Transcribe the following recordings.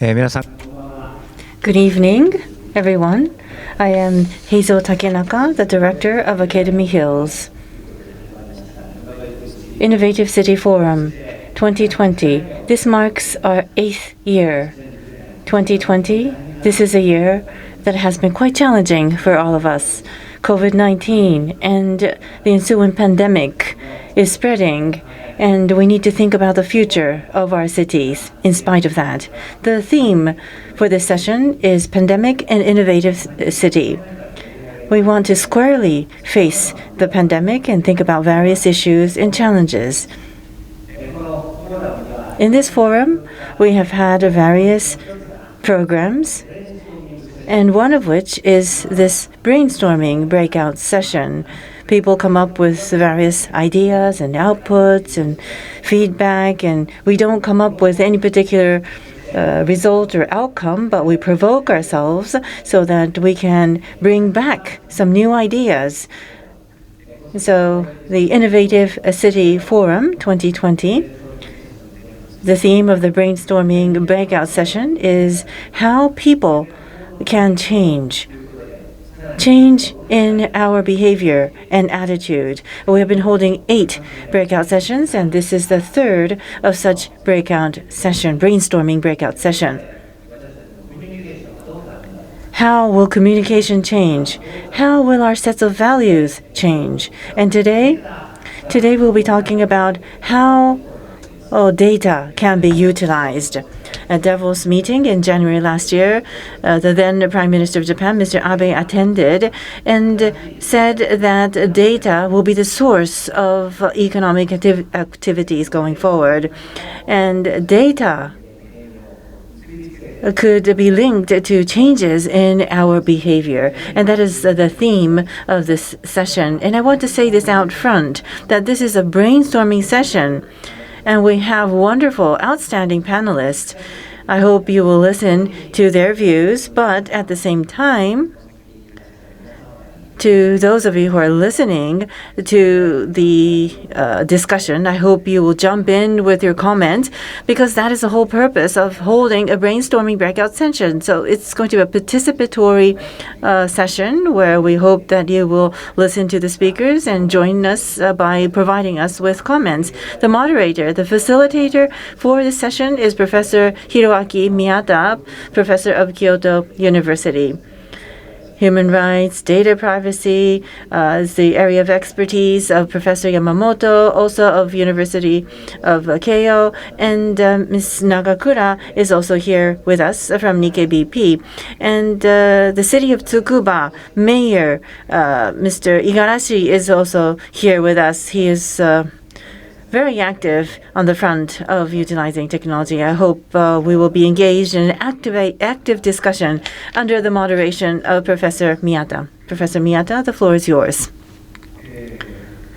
Good evening, everyone. I am Heizo Takenaka, the director of Academy Hills. Innovative City Forum 2020. This marks our 8th year. 2020, this is a year that has been quite challenging for all of us. COVID-19 and the ensuing pandemic is spreading, and we need to think about the future of our cities in spite of that. The theme for this session is Pandemic and Innovative City. We want to squarely face the pandemic and think about various issues and challenges. In this forum, we have had various programs, and one of which is this brainstorming breakout session. People come up with various ideas and outputs and feedback, and we don't come up with any particular result or outcome, but we provoke ourselves so that we can bring back some new ideas. So the Innovative City Forum 2020, the theme of the brainstorming breakout session is how people can change in our behavior and attitude. We have been holding 8 breakout sessions, and this is the 3rd of such brainstorming breakout session. How will communication change? How will our sets of values change? And today we'll be talking about how data can be utilized. At Davos meeting in January last year, the then Prime Minister of Japan, Mr. Abe, attended and said that data will be the source of economic activities going forward. And data could be linked to changes in our behavior. And that is the theme of this session. And I want to say this out front, that this is a brainstorming session. And we have wonderful, outstanding panelists. I hope you will listen to their views, but at the same time, to those of you who are listening to the discussion, I hope you will jump in with your comments, because that is the whole purpose of holding a brainstorming breakout session. So it's going to be a participatory session where we hope that you will listen to the speakers and join us by providing us with comments. The moderator, the facilitator for this session is Professor Hiroaki Miyata, professor of Kyoto University. Human rights, data privacy is the area of expertise of Professor Yamamoto, also of University of Keio, and Ms. Nagakura is also here with us from Nikkei BP. And the city of Tsukuba mayor, Mr. Igarashi, is also here with us. He is very active on the front of utilizing technology. I hope we will be engaged in an active discussion under the moderation of Professor Miyata. Professor Miyata, the floor is yours.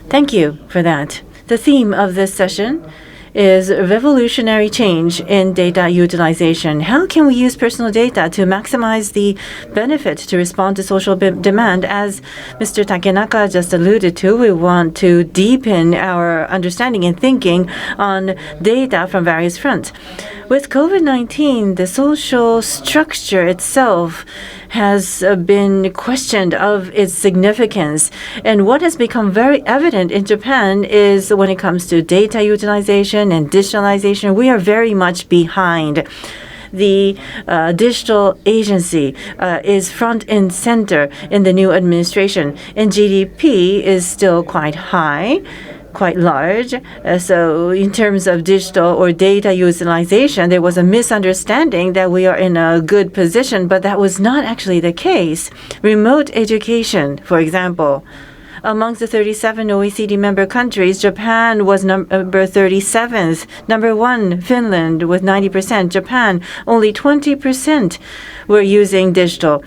Thank you for that. The theme of this session is revolutionary change in data utilization. How can we use personal data to maximize the benefit to respond to social demand? As Mr. Takenaka just alluded to, we want to deepen our understanding and thinking on data from various fronts. With COVID-19, the social structure itself has been questioned of its significance. And what has become very evident in Japan is when it comes to data utilization and digitalization, we are very much behind. The digital agency is front and center in the new administration, and GDP is still quite high, quite large. So in terms of digital or data utilization, there was a misunderstanding that we are in a good position, but that was not actually the case. Remote education, for example, amongst the 37 OECD member countries, Japan was number 37th. Number 1, Finland with 90%. Japan, only 20% were using digital.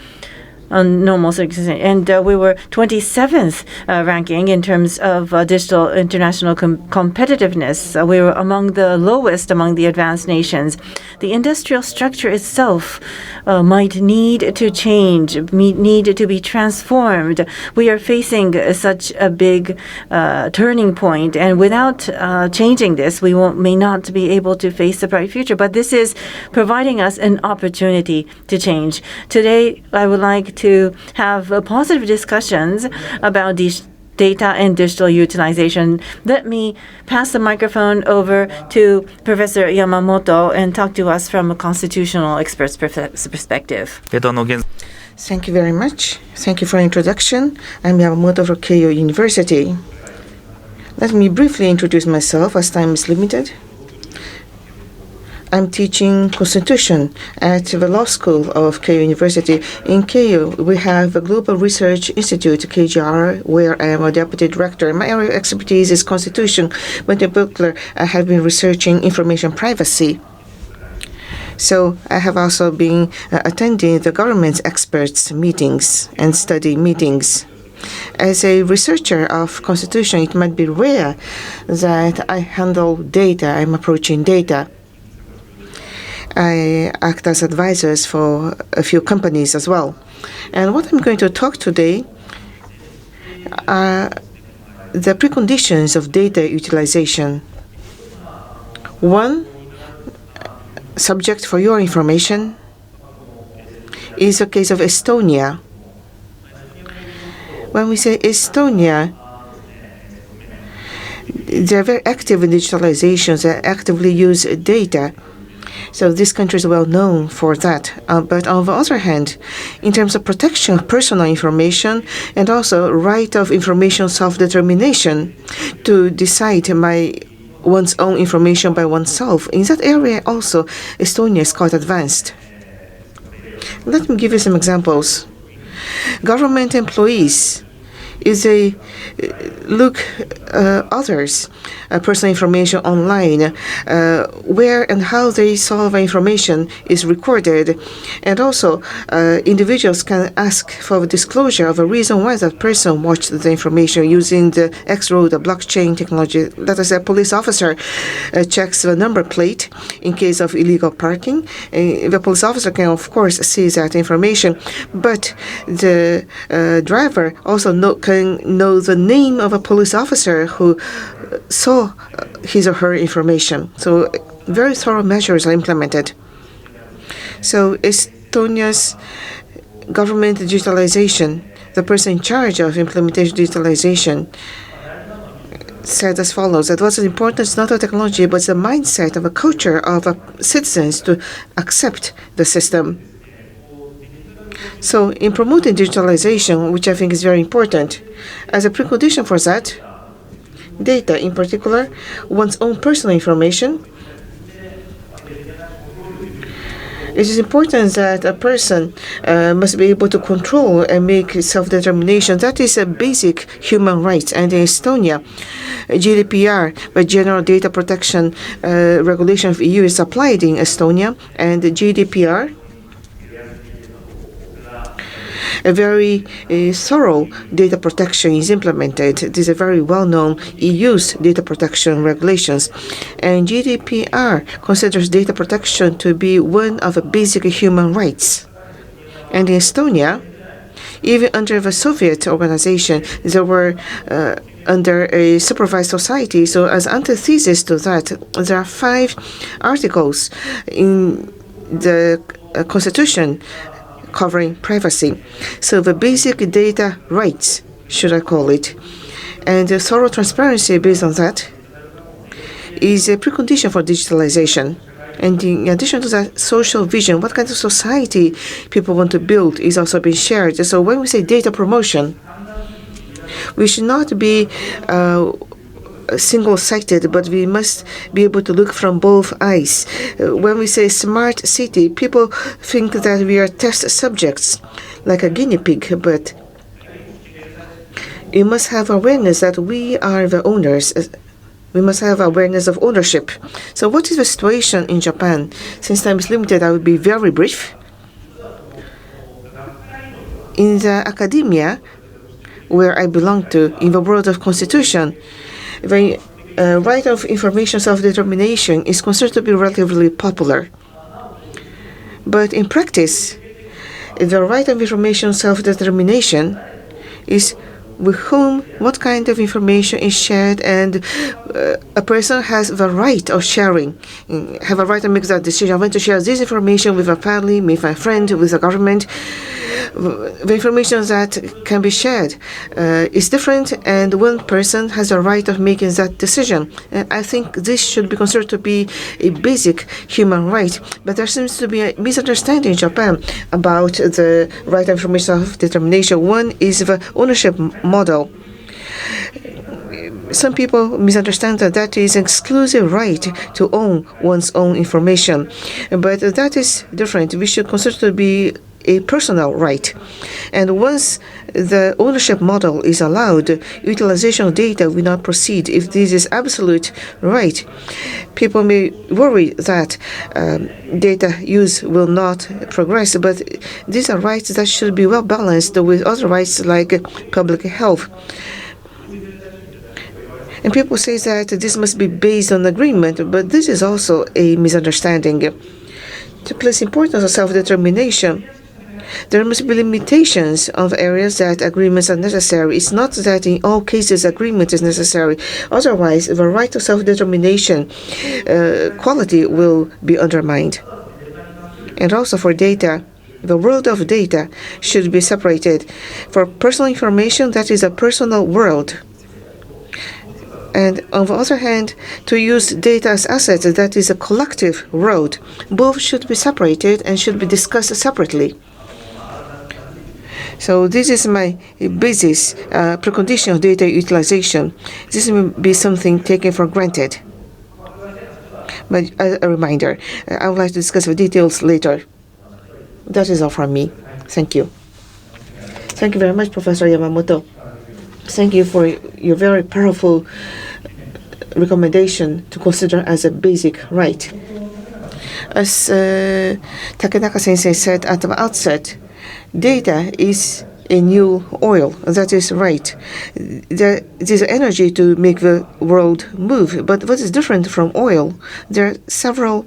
on normal circumstances. And we were 27th ranking in terms of digital international competitiveness. We were among the lowest among the advanced nations. The industrial structure itself might need to change, need to be transformed. We are facing such a big turning point, and without changing this, we may not be able to face the bright future. But this is providing us an opportunity to change. Today, I would like to have positive discussions about these data and digital utilization. Let me pass the microphone over to Professor Yamamoto and talk to us from a constitutional expert's perspective. Thank you very much. Thank you for the introduction. I'm Yamamoto from Keio University. Let me briefly introduce myself as time is limited. I'm teaching Constitution at the Law School of Keio University. In Keio, we have a Global Research Institute, KGR, where I am a deputy director. My area of expertise is Constitution, but in particular, I have been researching information privacy. So I have also been attending the government's experts meetings and study meetings. As a researcher of Constitution, it might be rare that I handle data, I'm approaching data. I act as advisors for a few companies as well. And what I'm going to talk today are the preconditions of data utilization. One subject for your information is the case of Estonia. When we say Estonia, they're very active in digitalization. They actively use data. So this country is well known for that. But on the other hand, in terms of protection of personal information and also right of information self-determination to decide one's own information by oneself, in that area also, Estonia is quite advanced. Let me give you some examples. Government employees, if they look others' personal information online, where and how they solve information is recorded, and also individuals can ask for the disclosure of a reason why that person watched the information using the X-road, the blockchain technology. Let us say a police officer checks the number plate in case of illegal parking. The police officer can, of course, see that information, but the driver also can know the name of a police officer who saw his or her information. So very thorough measures are implemented. So Estonia's government digitalization, the person in charge of implementation digitalization, said as follows, that what's important is not the technology, but the mindset of a culture of citizens to accept the system. So in promoting digitalization, which I think is very important, as a precondition for that, data, in particular, one's own personal information, it is important that a person must be able to control and make self-determination. That is a basic human right. And in Estonia, GDPR, the General Data Protection Regulation of EU, is applied in Estonia, and the GDPR, a very thorough data protection is implemented. These are very well-known EU's data protection regulations. And GDPR considers data protection to be one of the basic human rights. And in Estonia, even under the Soviet organization, they were under a supervised society. So as antithesis to that, there are 5 articles in the Constitution covering privacy. So the basic data rights, should I call it, and the thorough transparency based on that is a precondition for digitalization. And in addition to that, social vision, what kind of society people want to build is also being shared. So when we say data promotion, we should not be single-sighted, but we must be able to look from both eyes. When we say smart city, people think that we are test subjects, like a guinea pig, but you must have awareness that we are the owners. We must have awareness of ownership. So what is the situation in Japan? Since time is limited, I will be very brief. In the academia, where I belong to, in the world of constitution, the right of information self-determination is considered to be relatively popular. But in practice, the right of information self-determination is with whom, what kind of information is shared, and a person has the right of sharing, have a right to make that decision. I want to share this information with a family, with a friend, with the government. The information that can be shared is different, and one person has a right of making that decision. I think this should be considered to be a basic human right, but there seems to be a misunderstanding in Japan about the right of information self-determination. One is the ownership model. Some people misunderstand that that is an exclusive right to own one's own information, but that is different. We should consider to be a personal right. And once the ownership model is allowed, utilization of data will not proceed. If this is absolute right, people may worry that data use will not progress, but these are rights that should be well balanced with other rights like public health. And people say that this must be based on agreement, but this is also a misunderstanding. To place importance on self-determination, there must be limitations of areas that agreements are necessary. It's not that in all cases agreement is necessary. Otherwise, the right to self-determination quality will be undermined. And also for data, the world of data should be separated. For personal information, that is a personal world. And on the other hand, to use data as assets, that is a collective world. Both should be separated and should be discussed separately. So this is my basis, precondition of data utilization. This may be something taken for granted. But a reminder, I would like to discuss the details later. That is all from me. Thank you. Thank you very much, Professor Yamamoto. Thank you for your very powerful recommendation to consider as a basic right. As Takenaka-sensei said at the outset, data is a new oil. That is right. There is energy to make the world move. But what is different from oil? There are several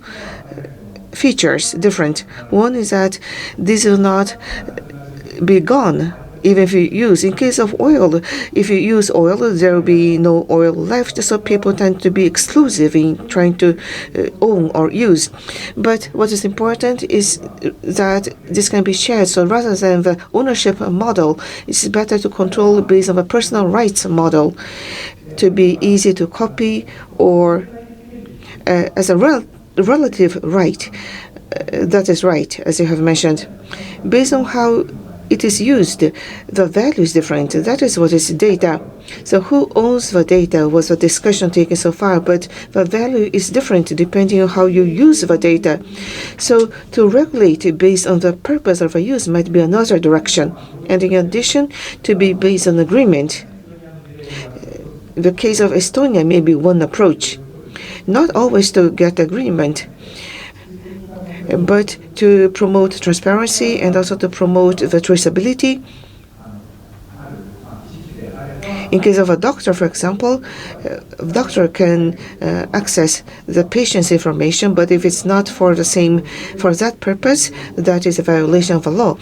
features different. One is that this will not be gone even if you use. In case of oil, if you use oil, there will be no oil left, so people tend to be exclusive in trying to own or use. But what is important is that this can be shared, so rather than the ownership model, it's better to control based on a personal rights model to be easy to copy or as a relative right. That is right, as you have mentioned. Based on how it is used, the value is different. That is what is data. So who owns the data was the discussion taken so far, but the value is different depending on how you use the data. So to regulate based on the purpose of the use might be another direction. And in addition, to be based on agreement. The case of Estonia may be one approach. Not always to get agreement, but to promote transparency and also to promote the traceability. In case of a doctor, for example, a doctor can access the patient's information, but if it's not for that purpose, that is a violation of the law.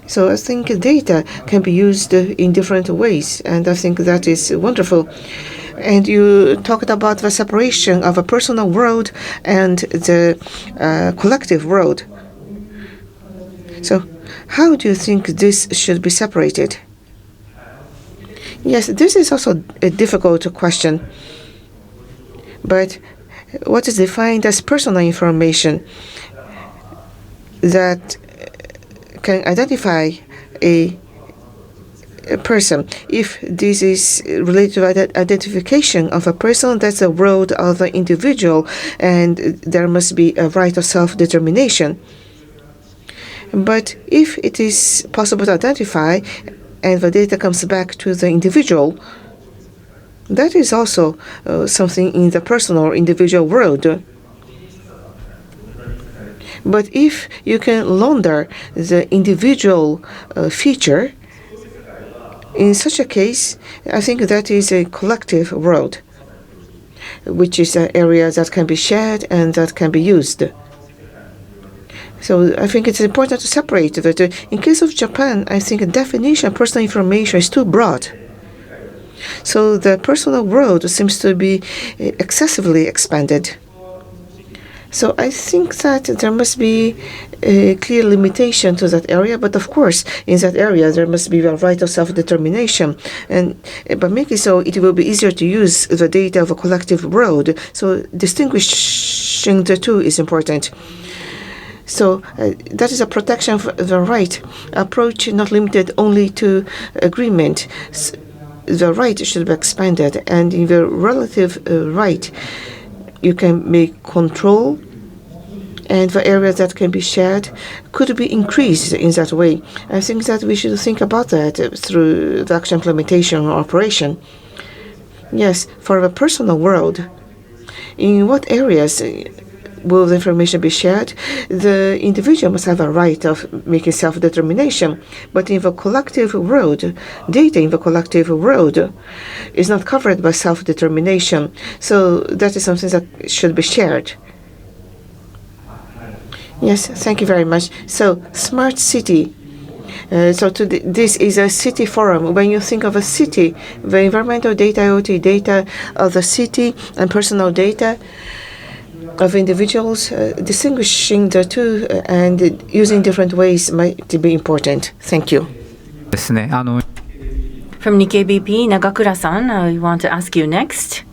So I think data can be used in different ways, and I think that is wonderful. And you talked about the separation of a personal world and the collective world. So how do you think this should be separated? Yes, this is also a difficult question. But what is defined as personal information that can identify a person? If this is related to identification of a person, that's a world of the individual, and there must be a right of self-determination. But if it is possible to identify and the data comes back to the individual, that is also something in the personal or individual world. But if you can launder the individual feature, in such a case, I think that is a collective world, which is an area that can be shared and that can be used. So I think it's important to separate that. In case of Japan, I think the definition of personal information is too broad. So the personal world seems to be excessively expanded. So I think that there must be a clear limitation to that area, but of course, in that area, there must be a right of self-determination. And by making so, it will be easier to use the data of a collective world. So distinguishing the two is important. So that is a protection of the right approach, not limited only to agreement. The right should be expanded, and in the relative right, you can make control, and the areas that can be shared could be increased in that way. I think that we should think about that through the actual implementation or operation. Yes, for the personal world, in what areas will the information be shared? The individual must have a right of making self-determination. But in the collective world, data in the collective world is not covered by self-determination. So that is something that should be shared. Yes, thank you very much. So, smart city. This is a city forum. When you think of a city, the environmental data, IoT data of the city and personal data of individuals, distinguishing the two and using different ways might be important. Thank you. From Nikkei BP, Nagakura-san, I want to ask you next.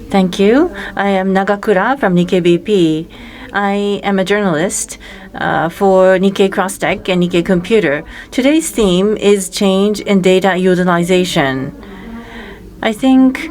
Thank you. I am Nagakura from Nikkei BP. I am a journalist for Nikkei XTECH and Nikkei Computer. Today's theme is change in data utilization. I think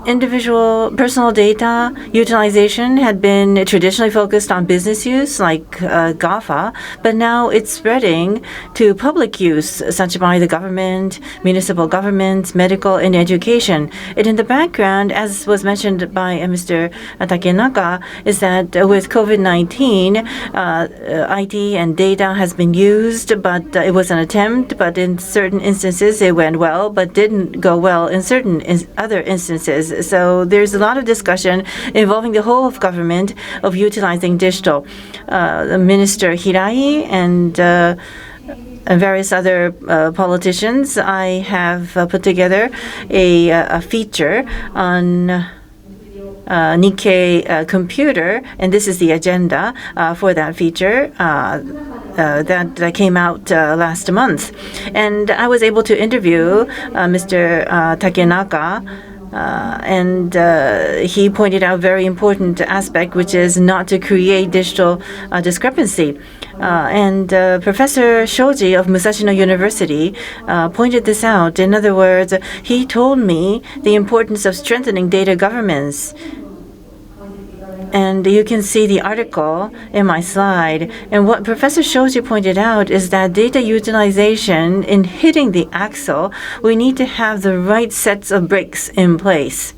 individual personal data utilization had been traditionally focused on business use like GAFA, but now it's spreading to public use, such by the government, municipal governments, medical, and education. And in the background, as was mentioned by Mr. Takenaka, is that with COVID-19, IT and data has been used, but it was an attempt, but in certain instances it went well, but didn't go well in certain other instances. So there's a lot of discussion involving the whole of government of utilizing digital. Minister Hiroaki and various other politicians, I have put together a feature on Nikkei Computer, and this is the agenda for that feature that came out last month. And I was able to interview Mr. Takenaka, and he pointed out a very important aspect, which is not to create digital discrepancy. And Professor Shoji of Musashino University pointed this out. In other words, he told me the importance of strengthening data governance. And you can see the article in my slide. And what Professor Shoji pointed out is that data utilization, in hitting the axle, we need to have the right sets of bricks in place.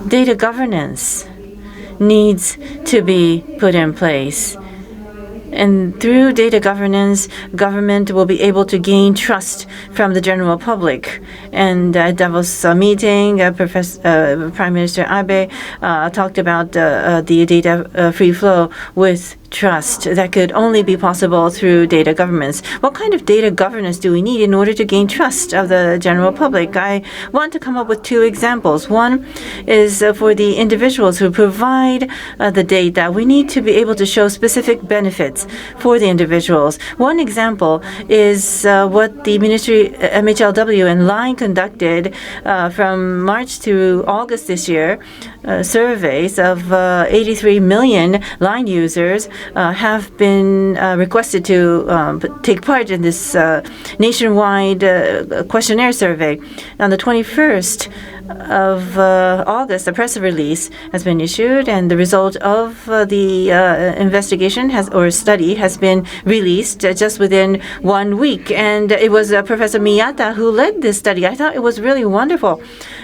Data governance needs to be put in place. And through data governance, government will be able to gain trust from the general public. And at Davos meeting, Prime Minister Abe talked about the data free flow with trust. That could only be possible through data governance. What kind of data governance do we need in order to gain trust of the general public? I want to come up with two examples. One is for the individuals who provide the data. We need to be able to show specific benefits for the individuals. One example is what the Ministry MHLW and Line conducted from March to August this year. Surveys of 83 million Line users have been requested to take part in this nationwide questionnaire survey. On the 21st of August, a press release has been issued, and the result of the investigation study has been released just within 1 week. And it was Professor Miyata who led this study. I thought it was really wonderful.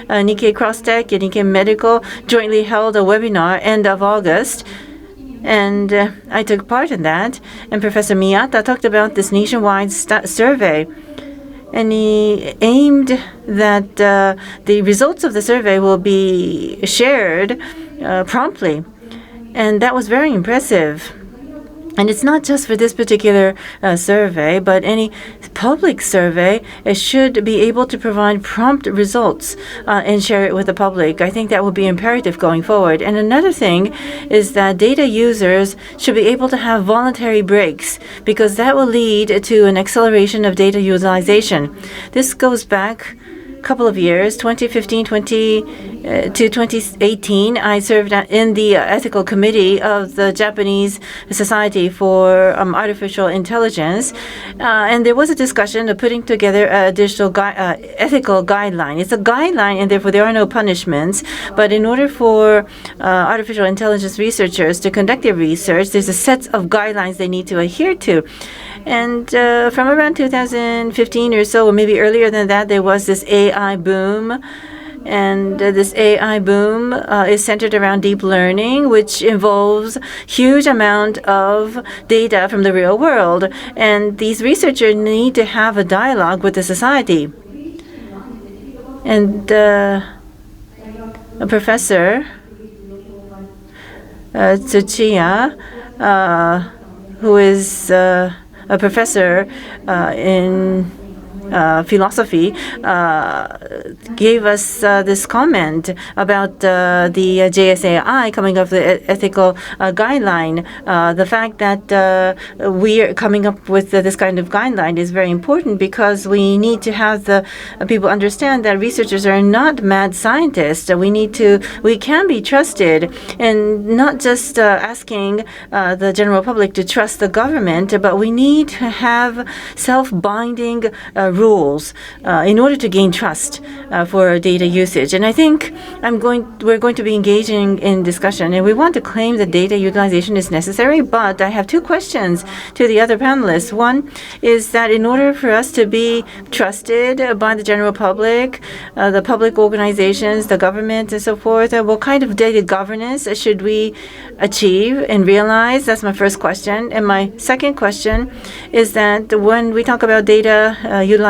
Nikkei Crosstech and Nikkei Medical jointly held a webinar end of August. And I took part in that. And Professor Miyata talked about this nationwide survey. And he aimed that the results of the survey will be shared promptly. And that was very impressive. And it's not just for this particular survey, but any public survey should be able to provide prompt results and share it with the public. I think that will be imperative going forward. And another thing is that data users should be able to have voluntary breaks, because that will lead to an acceleration of data utilization. This goes back couple of years, 2015 to 2018, I served in the ethical committee of the Japanese Society for Artificial Intelligence, and there was a discussion of putting together a digital ethical guideline. It's a guideline, and therefore there are no punishments, but in order for artificial intelligence researchers to conduct their research, there's a set of guidelines they need to adhere to. And from around 2015 or so, or maybe earlier than that, there was this AI boom. And this AI boom is centered around deep learning, which involves huge amount of data from the real world. And these researchers need to have a dialogue with the society. And a professor, Tsuchiya, who is a professor in philosophy, gave us this comment about the JSAI coming up with the ethical guideline. The fact that we are coming up with this kind of guideline is very important, because we need to have the people understand that researchers are not mad scientists. We can be trusted, and not just asking the general public to trust the government, but we need to have self-binding rules in order to gain trust for data usage. And I think we're going to be engaging in discussion, and we want to claim that data utilization is necessary, but I have two questions to the other panelists. One is that in order for us to be trusted by the general public, the public organizations, the government, and so forth, what kind of data governance should we achieve and realize? That's my first question. And my second question is that when we talk about data utilization,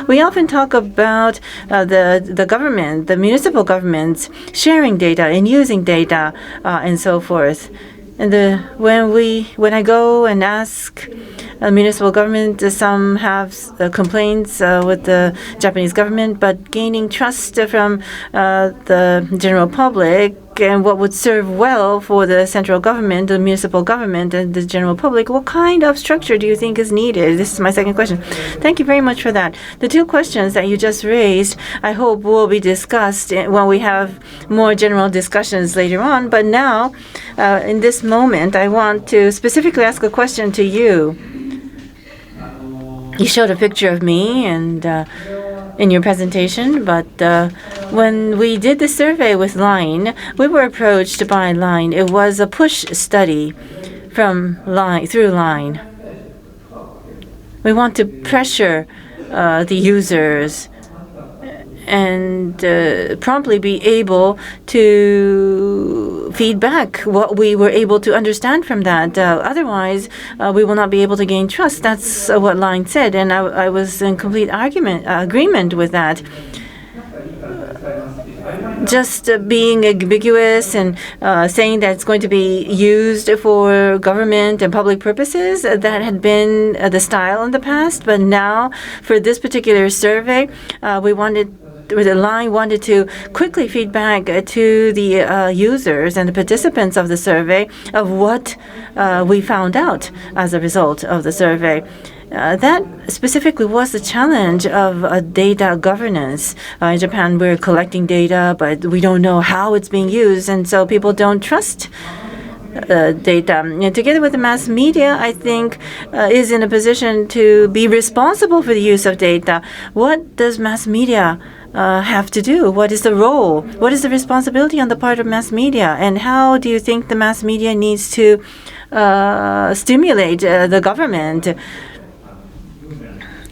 we often talk about the government, the municipal governments sharing data and using data and so forth. And when I go and ask municipal government, some have complaints with the Japanese government, but gaining trust from the general public and what would serve well for the central government, the municipal government, and the general public, what kind of structure do you think is needed? This is my second question. Thank you very much for that. The two questions that you just raised, I hope will be discussed when we have more general discussions later on. But now, in this moment, I want to specifically ask a question to you. You showed a picture of me and in your presentation, but when we did the survey with LINE, we were approached by LINE. It was a push study from LINE through LINE. We want to pressure the users and promptly be able to feedback what we were able to understand from that. Otherwise, we will not be able to gain trust. That's what LINE said, and I was in complete agreement with that. Just being ambiguous and saying that it's going to be used for government and public purposes, that had been the style in the past. But now, for this particular survey, the LINE wanted to quickly feedback to the users and the participants of the survey of what we found out as a result of the survey. That specifically was the challenge of data governance. In Japan, we're collecting data, but we don't know how it's being used, and so people don't trust data. And together with the mass media, I think, is in a position to be responsible for the use of data. What does mass media have to do? What is the role? What is the responsibility on the part of mass media? And how do you think the mass media needs to stimulate the government?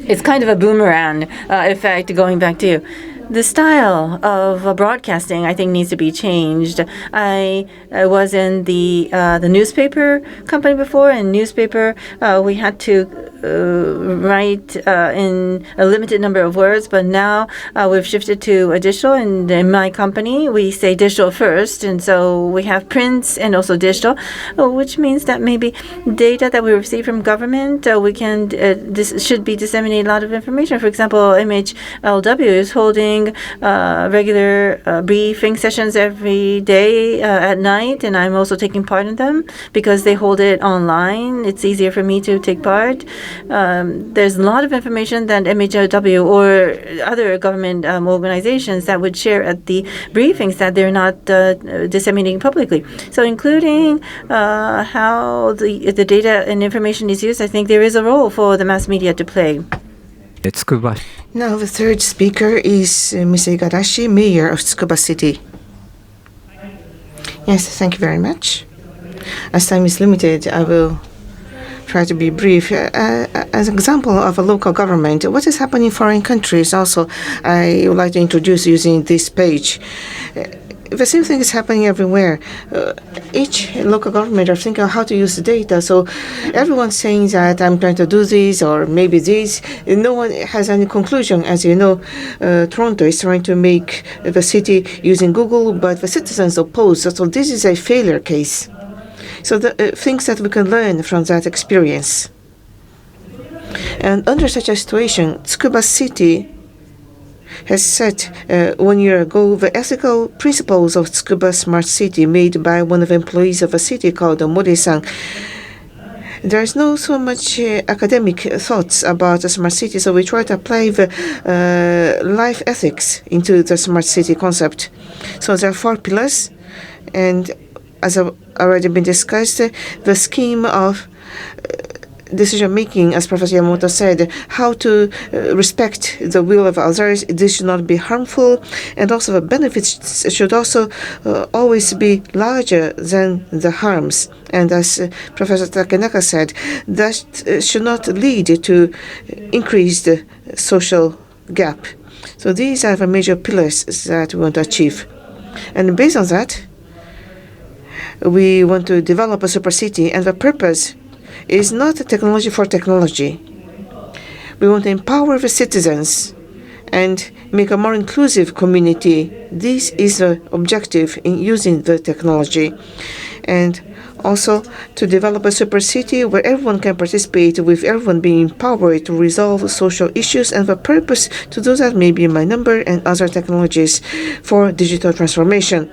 It's kind of a boomerang effect going back to you. The style of broadcasting, I think, needs to be changed. I was in the newspaper company before. In newspaper, we had to write in a limited number of words, but now we've shifted to a digital. And in my company, we say digital first, and so we have prints and also digital, which means that maybe data that we receive from government, we can this should be disseminated a lot of information. For example, MHLW is holding regular briefing sessions every day at night, and I'm also taking part in them because they hold it online. It's easier for me to take part. There's a lot of information that MHLW or other government organizations that would share at the briefings that they're not disseminating publicly. So including how the data and information is used, I think there is a role for the mass media to play. Tsukuba. Now the third speaker is Ms. Igarashi, Mayor of Tsukuba City. Yes, thank you very much. As time is limited, I will try to be brief. As an example of a local government, what is happening in foreign countries also, I would like to introduce using this page. The same thing is happening everywhere. Each local government are thinking of how to use the data. So everyone's saying that I'm trying to do this or maybe this. No one has any conclusion. As you know, Toronto is trying to make the city using Google, but the citizens oppose. So this is a failure case. So the things that we can learn from that experience. And under such a situation, Tsukuba City has set 1 year ago the ethical principles of Tsukuba Smart City made by one of the employees of a city called Mori-san. There is no so much academic thoughts about the smart city, so we try to apply the life ethics into the smart city concept. So there are 4 pillars, and as already been discussed, the scheme of decision-making, as Professor Yamamoto said, how to respect the will of others. This should not be harmful, and also the benefits should also always be larger than the harms. And as Professor Takenaka said, that should not lead to increased social gap. So these are the major pillars that we want to achieve. And based on that, we want to develop a super city, and the purpose is not technology for technology. We want to empower the citizens and make a more inclusive community. This is the objective in using the technology. And also to develop a super city where everyone can participate, with everyone being empowered to resolve social issues, and the purpose to do that may be my number and other technologies for digital transformation.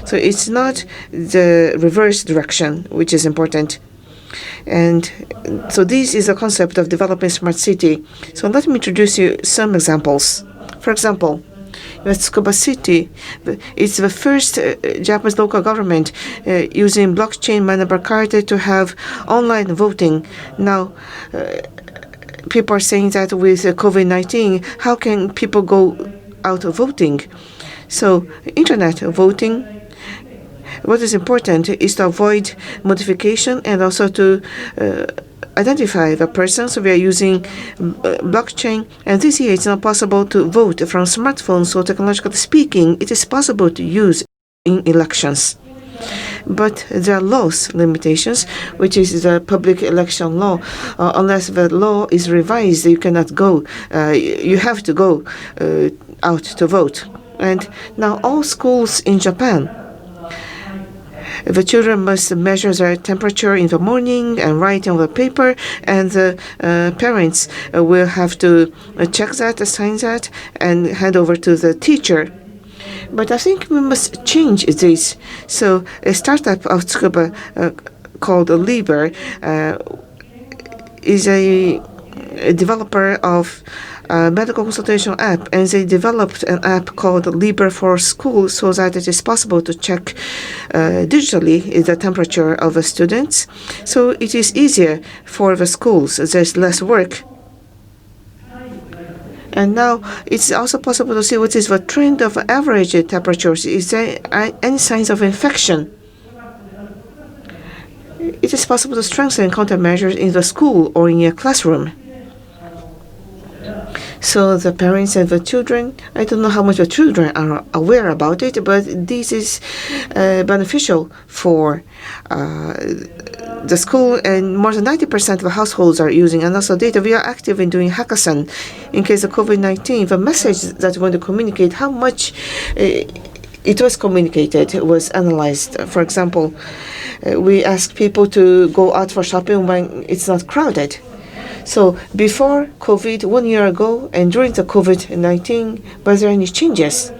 So it's not the reverse direction, which is important. And so this is the concept of developing smart city. So let me introduce you some examples. For example, Tsukuba City, it's the first Japanese local government using blockchain my number card to have online voting. Now, people are saying that with COVID-19, how can people go out voting? So internet voting, what is important is to avoid modification and also to identify the person. So we are using blockchain. And this year it's not possible to vote from smartphones. So technologically speaking, it is possible to use in elections. But there are laws limitations, which is the public election law. Unless the law is revised, you cannot go. You have to go out to vote. And now all schools in Japan, the children must measure their temperature in the morning and write on the paper, and the parents will have to check that, sign that, and hand over to the teacher. But I think we must change this. So a startup of Tsukuba called Liber is a developer of a medical consultation app, and they developed an app called Liber for School so that it is possible to check digitally the temperature of the students. So it is easier for the schools. There's less work. And now it's also possible to see what is the trend of average temperatures. Is there any signs of infection? It is possible to strengthen countermeasures in the school or in a classroom. So the parents and the children, I don't know how much the children are aware about it, but this is beneficial for the school, and more than 90% of the households are using. And also data, we are active in doing hackathon in case of COVID-19. The message that we want to communicate, how much it was communicated, was analyzed. For example, we ask people to go out for shopping when it's not crowded. So before COVID, 1 year ago, and during the COVID-19, was there any changes?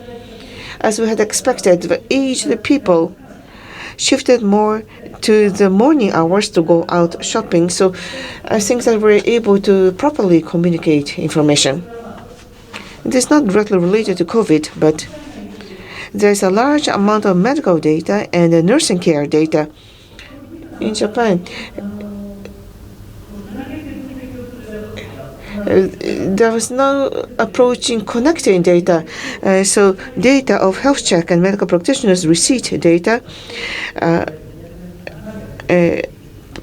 As we had expected, the aged people shifted more to the morning hours to go out shopping. So I think that we're able to properly communicate information. It is not directly related to COVID, but there's a large amount of medical data and nursing care data in Japan. There was no approach in connecting data. So data of health check and medical practitioners' receipt data.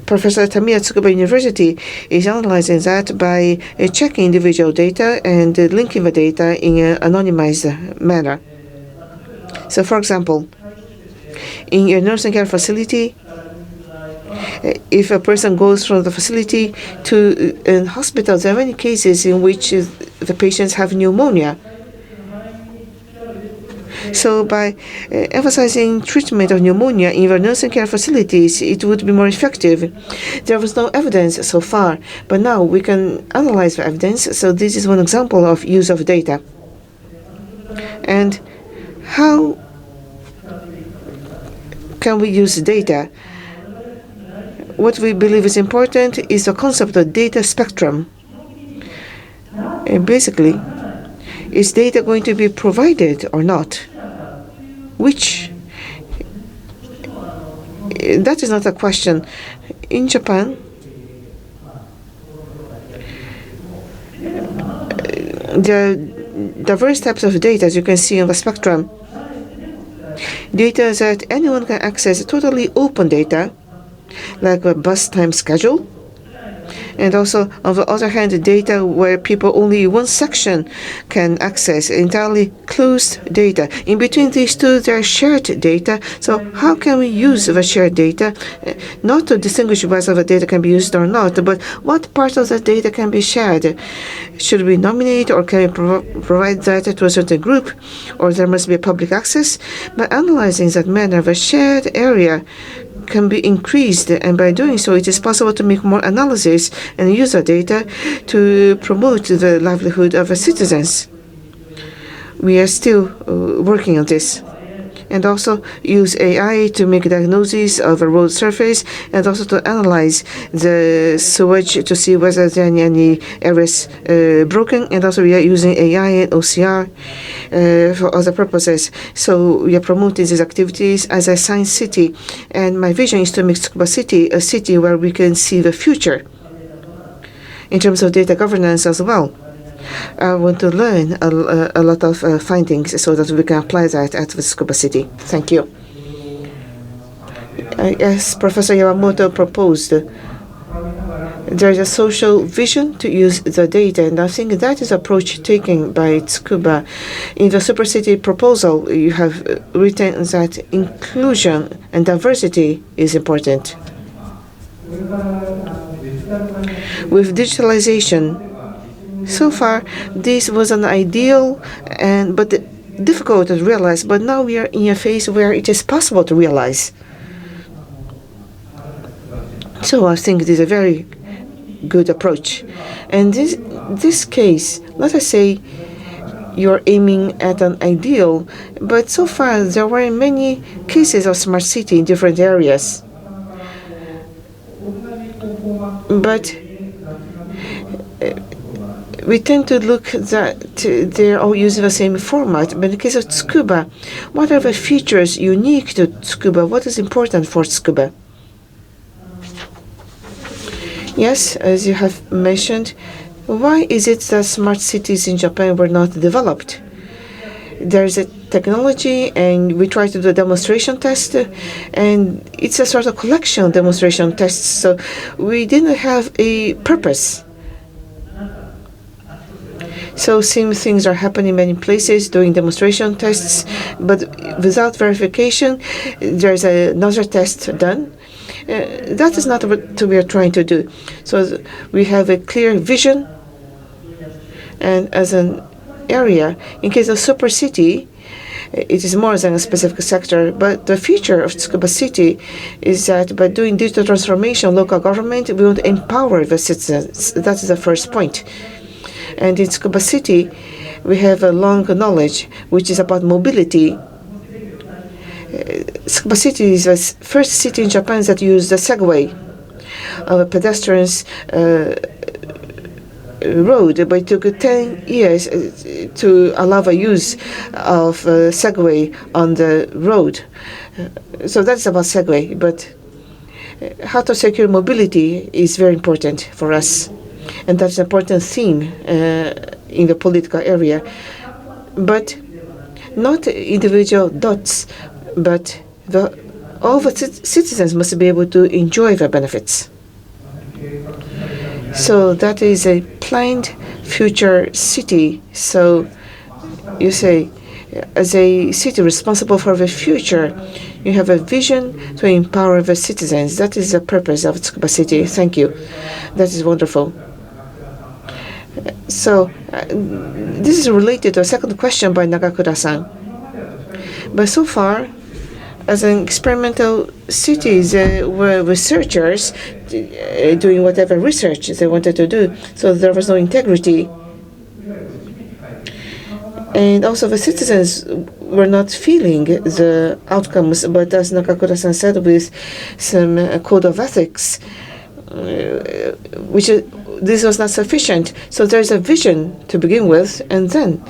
Professor Tamiya Tsukuba University is analyzing that by checking individual data and linking the data in an anonymized manner. So, for example, in a nursing care facility, if a person goes from the facility to a hospital, there are many cases in which the patients have pneumonia. So by emphasizing treatment of pneumonia in the nursing care facilities, it would be more effective. There was no evidence so far, but now we can analyze the evidence. So this is one example of use of data. And how can we use data? What we believe is important is the concept of data spectrum. And basically, is data going to be provided or not? Which, that is not a question. In Japan, there are diverse types of data, as you can see on the spectrum. Data that anyone can access, totally open data, like a bus time schedule. And also, on the other hand, data where people only one section can access, entirely closed data. In between these two, there are shared data. So how can we use the shared data? Not to distinguish whether the data can be used or not, but what part of the data can be shared? Should we nominate, or can we provide data to a certain group? Or there must be a public access? By analyzing that manner, the shared area can be increased, and by doing so, it is possible to make more analysis and use the data to promote the livelihood of the citizens. We are still working on this. And also use AI to make diagnosis of a road surface, and also to analyze the sewage to see whether there are any areas broken. And also we are using AI and OCR for other purposes. So we are promoting these activities as a science city. And my vision is to make Tsukuba City a city where we can see the future in terms of data governance as well. I want to learn a lot of findings so that we can apply that at the Tsukuba City. Thank you. As Professor Yamamoto proposed, there is a social vision to use the data, and I think that is approach taken by Tsukuba. In the Super City proposal, you have written that inclusion and diversity is important. With digitalization, so far, this was an ideal but difficult to realize. But now we are in a phase where it is possible to realize. So I think it is a very good approach. And this case, let us say you're aiming at an ideal, but so far there were many cases of smart city in different areas. But we tend to look that they're all using the same format. But in the case of Tsukuba, what are the features unique to Tsukuba? What is important for Tsukuba? Yes, as you have mentioned, why is it that smart cities in Japan were not developed? There is a technology, and we try to do a demonstration test, and it's a sort of collection of demonstration tests. So we didn't have a purpose So same things are happening in many places, doing demonstration tests, but without verification, there's another test done. That is not what we are trying to do. So we have a clear vision, and as an area, in case of super city, it is more than a specific sector, but the future of Tsukuba City is that by doing digital transformation, local government, we want to empower the citizens. That is the first point. And in Tsukuba City, we have a long knowledge, which is about mobility. Tsukuba City is the first city in Japan that used the Segway, pedestrians road, but it took 10 years to allow the use of Segway on the road. So that's about Segway, but how to secure mobility is very important for us, and that's an important theme in the political area. But not individual dots, but all the citizens must be able to enjoy the benefits. So that is a planned future city. So you say, as a city responsible for the future, you have a vision to empower the citizens. That is the purpose of Tsukuba City. Thank you. That is wonderful. So this is related to a second question by Nagakura-san. But so far, as an experimental cities were researchers doing whatever research they wanted to do, so there was no integrity. And also the citizens were not feeling the outcomes, but as Nagakura-san said, with some code of ethics, this was not sufficient. So there's a vision to begin with, and then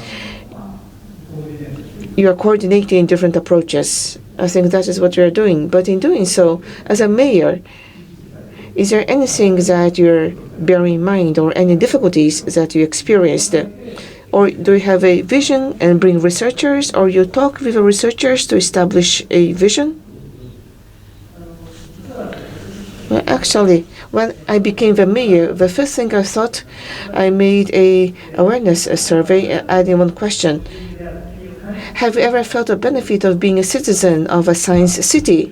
you are coordinating different approaches. I think that is what we are doing. But in doing so, as a mayor, is there anything that you're bearing in mind or any difficulties that you experienced? Or do you have a vision and bring researchers, or you talk with the researchers to establish a vision? Well, actually, when I became the mayor, the first thing I thought, I made a awareness survey adding one question. Have you ever felt the benefit of being a citizen of a science city?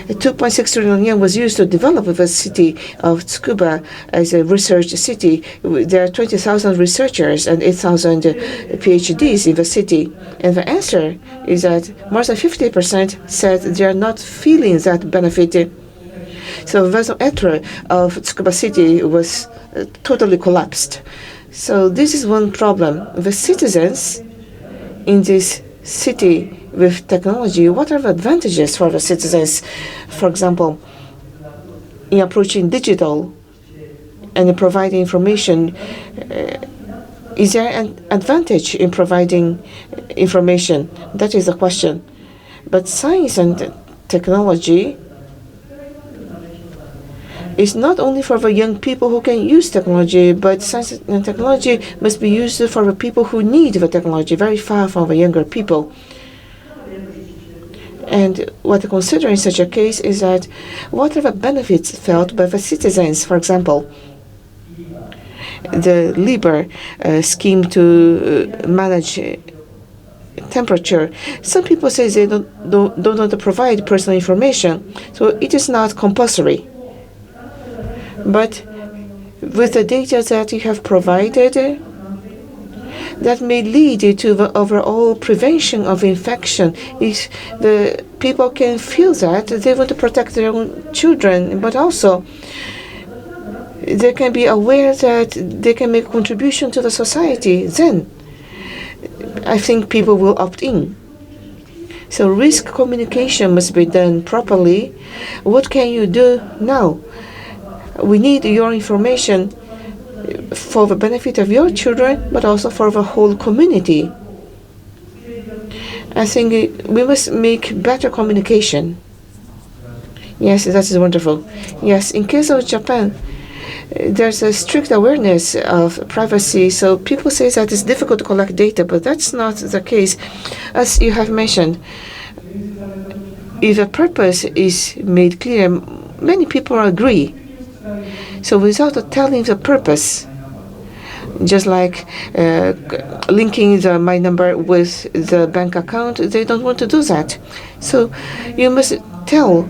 2.6 trillion yen was used to develop the city of Tsukuba as a research city. There are 20,000 researchers and 8,000 PhDs in the city. And the answer is that more than 50% said they are not feeling that benefit. So the vasometer of Tsukuba City was totally collapsed. So this is one problem. The citizens in this city with technology, what are the advantages for the citizens? For example, in approaching digital and providing information, is there an advantage in providing information? That is the question. But science and technology is not only for the young people who can use technology, but science and technology must be used for the people who need the technology, very far from the younger people. And what to consider in such a case is that what are the benefits felt by the citizens? For example, the Liber scheme to manage temperature. Some people say they don't want to provide personal information, so it is not compulsory. But with the data that you have provided, that may lead to the overall prevention of infection. If the people can feel that they want to protect their own children, but also they can be aware that they can make a contribution to the society, then I think people will opt in. So risk communication must be done properly. What can you do now? We need your information for the benefit of your children, but also for the whole community. I think we must make better communication. Yes, that is wonderful. Yes, in case of Japan, there's a strict awareness of privacy, so people say that it's difficult to collect data, but that's not the case. As you have mentioned, if a purpose is made clear, many people agree. So without telling the purpose, Just like linking my number with the bank account, they don't want to do that. So you must tell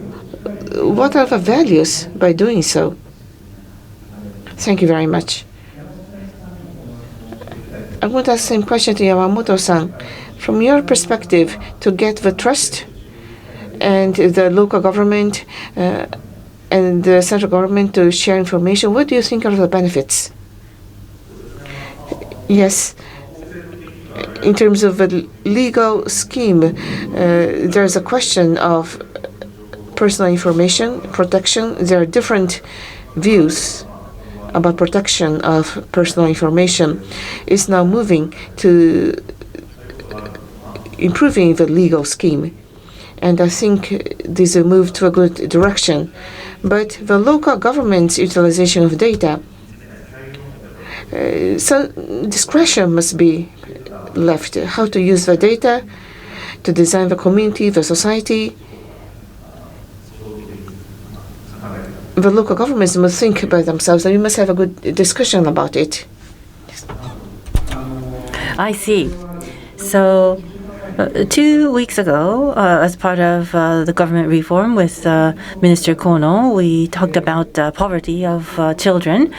what are the values by doing so. Thank you very much. I want to ask the same question to Yamamoto-san. From your perspective, to get the trust and the local government and the central government to share information, what do you think are the benefits? Yes. In terms of a legal scheme, there's a question of personal information protection. There are different views about protection of personal information. It's now moving to improving the legal scheme. And I think this will move to a good direction. But the local government's utilization of data, so discretion must be left. How to use the data to design the community, the society. The local governments must think by themselves, and we must have a good discussion about it. I see. So 2 weeks ago, as part of the government reform with Minister Kono, we talked about poverty of children.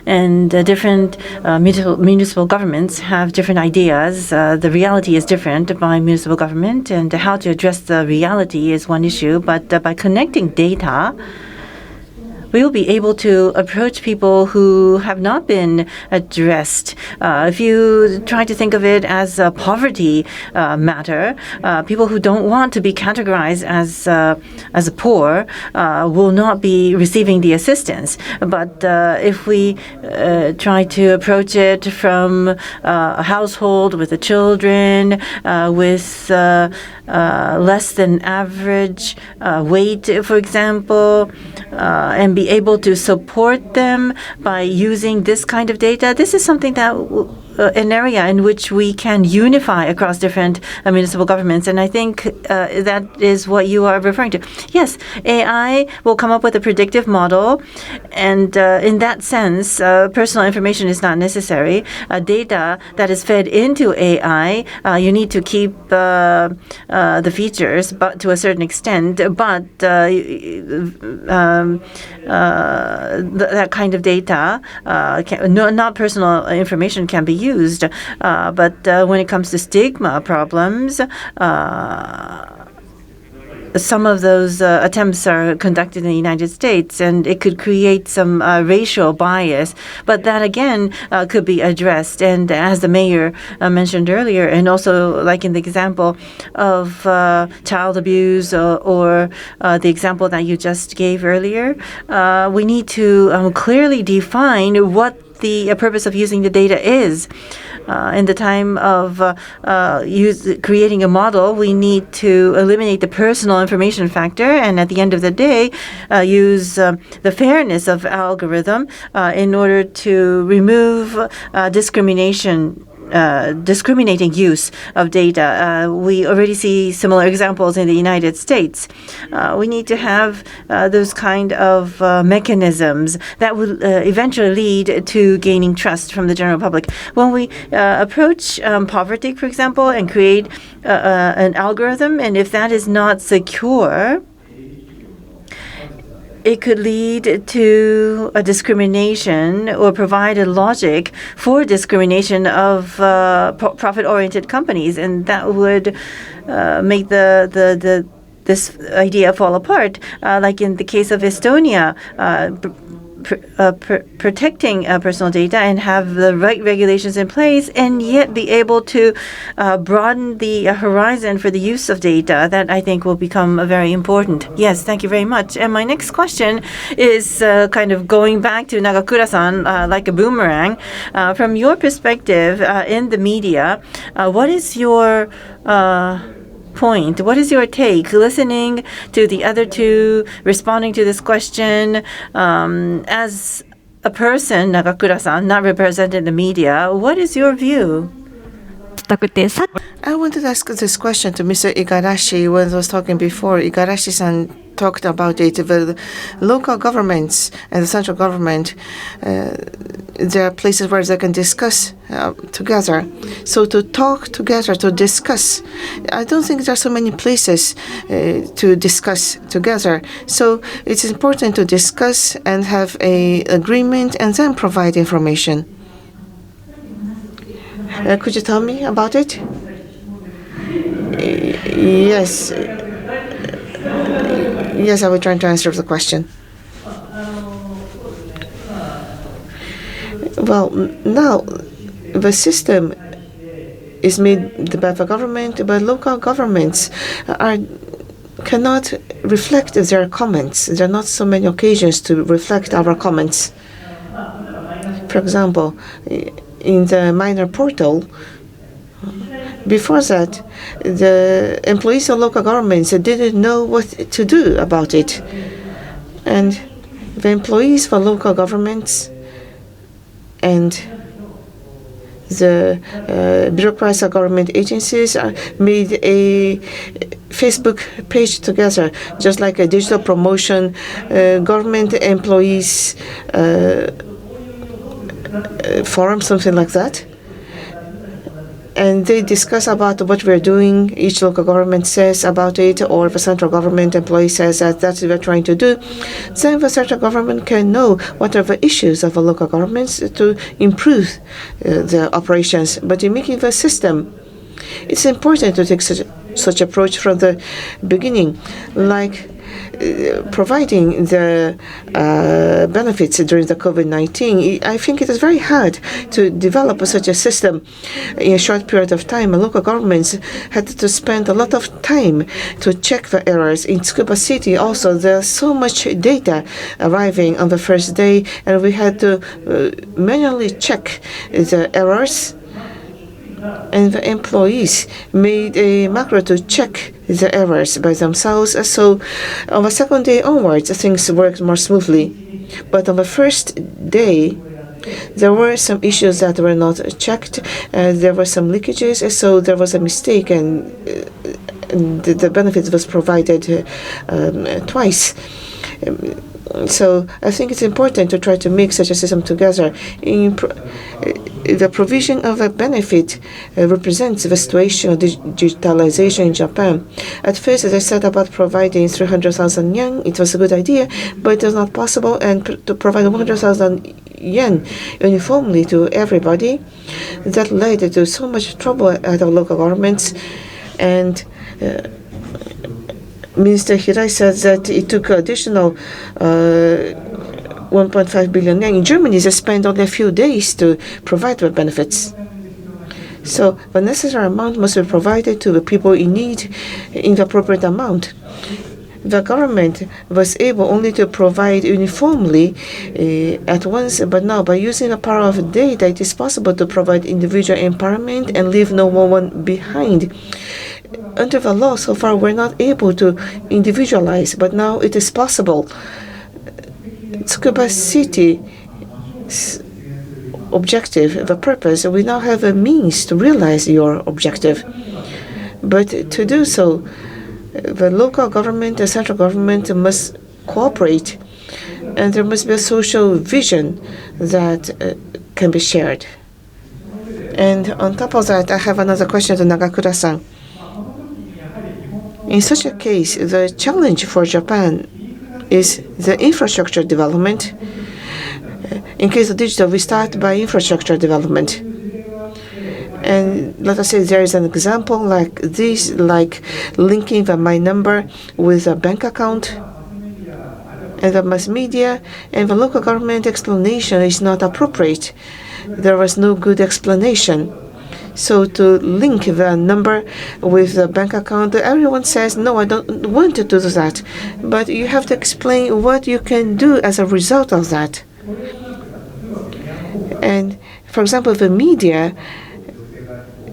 And different municipal governments have different ideas. The reality is different by municipal government, and how to address the reality is one issue. But by connecting data, we will be able to approach people who have not been addressed. If you try to think of it as a poverty matter, people who don't want to be categorized as poor will not be receiving the assistance. But if we try to approach it from a household with the children, with less than average weight, for example, and be able to support them by using this kind of data, this is something that an area in which we can unify across different municipal governments. And I think that is what you are referring to. Yes, AI will come up with a predictive model. And in that sense, personal information is not necessary. Data that is fed into AI, you need to keep the features, but to a certain extent. But that kind of data, not personal information, can be used. But when it comes to stigma problems, some of those attempts are conducted in the United States, and it could create some racial bias. But that, again, could be addressed. And as the mayor mentioned earlier, and also like in the example of child abuse or the example that you just gave earlier, we need to clearly define what the purpose of using the data is. In the time of creating a model, we need to eliminate the personal information factor, and at the end of the day, use the fairness of algorithm in order to remove discriminating use of data. We already see similar examples in the United States. We need to have those kind of mechanisms that will eventually lead to gaining trust from the general public. When we approach poverty, for example, and create an algorithm, and if that is not secure, it could lead to a discrimination or provide a logic for discrimination of profit-oriented companies, and that would make this idea fall apart. Like in the case of Estonia, protecting personal data and have the right regulations in place, and yet be able to broaden the horizon for the use of data. That, I think, will become very important. Yes, thank you very much. And my next question is kind of going back to Nagakura-san, like a boomerang. From your perspective in the media, what is your point? What is your take? Listening to the other two, responding to this question, as a person, Nagakura-san, not represented in the media, what is your view? くて、I wanted to ask this question to Mr. Igarashi when I was talking before. Igarashi-san talked about it. The local governments and the central government, there are places where they can discuss together. So to talk together, to discuss, I don't think there are so many places to discuss together. So it's important to discuss and have an agreement and then provide information. Could you tell me about it? Yes. Yes, I will try to answer the question. Well, now the system is made by the government, but local governments cannot reflect their comments. There are not so many occasions to reflect our comments. For example, in the minor portal, before that, the employees of local governments didn't know what to do about it. And the employees for local governments and the bureaucrats of government agencies made a Facebook page together, just like a digital promotion, government employees forum, something like that. And they discuss about what we're doing. Each local government says about it, or the central government employee says that that's what we're trying to do. Then the central government can know what are the issues of the local governments to improve the operations. But in making the system, it's important to take such approach from the beginning, like providing the benefits during the COVID-19. I think it is very hard to develop such a system in a short period of time. Local governments had to spend a lot of time to check the errors. In Tsukuba City also, there's so much data arriving on the first day, and we had to manually check the errors. And the employees made a macro to check the errors by themselves. So on the second day onwards, things worked more smoothly. But on the first day, there were some issues that were not checked. There were some leakages, so there was a mistake, and the benefit was provided twice. So I think it's important to try to make such a system together. The provision of a benefit represents the situation of digitalization in Japan. At first, as I said about providing 300,000 yen, it was a good idea, but it was not possible. And to provide 100,000 yen uniformly to everybody, that led to so much trouble at our local governments. And Minister Hirai said that it took additional 1.5 billion yen. In Germany, they spent only a few days to provide the benefits. So the necessary amount must be provided to the people in need in the appropriate amount. The government was able only to provide uniformly at once, but now by using the power of data, it is possible to provide individual empowerment and leave no one behind. Under the law, so far, we're not able to individualize, but now it is possible. Tsukuba City's objective, the purpose, we now have a means to realize your objective. But to do so, the local government and central government must cooperate, and there must be a social vision that can be shared. And on top of that, I have another question to Nagakura-san. In such a case, the challenge for Japan is the infrastructure development. In case of digital, we start by infrastructure development. And let us say there is an example like this, like linking the My Number with a bank account, and the mass media and the local government explanation is not appropriate. There was no good explanation. So to link the number with the bank account, everyone says, no, I don't want to do that. But you have to explain what you can do as a result of that. And for example, the media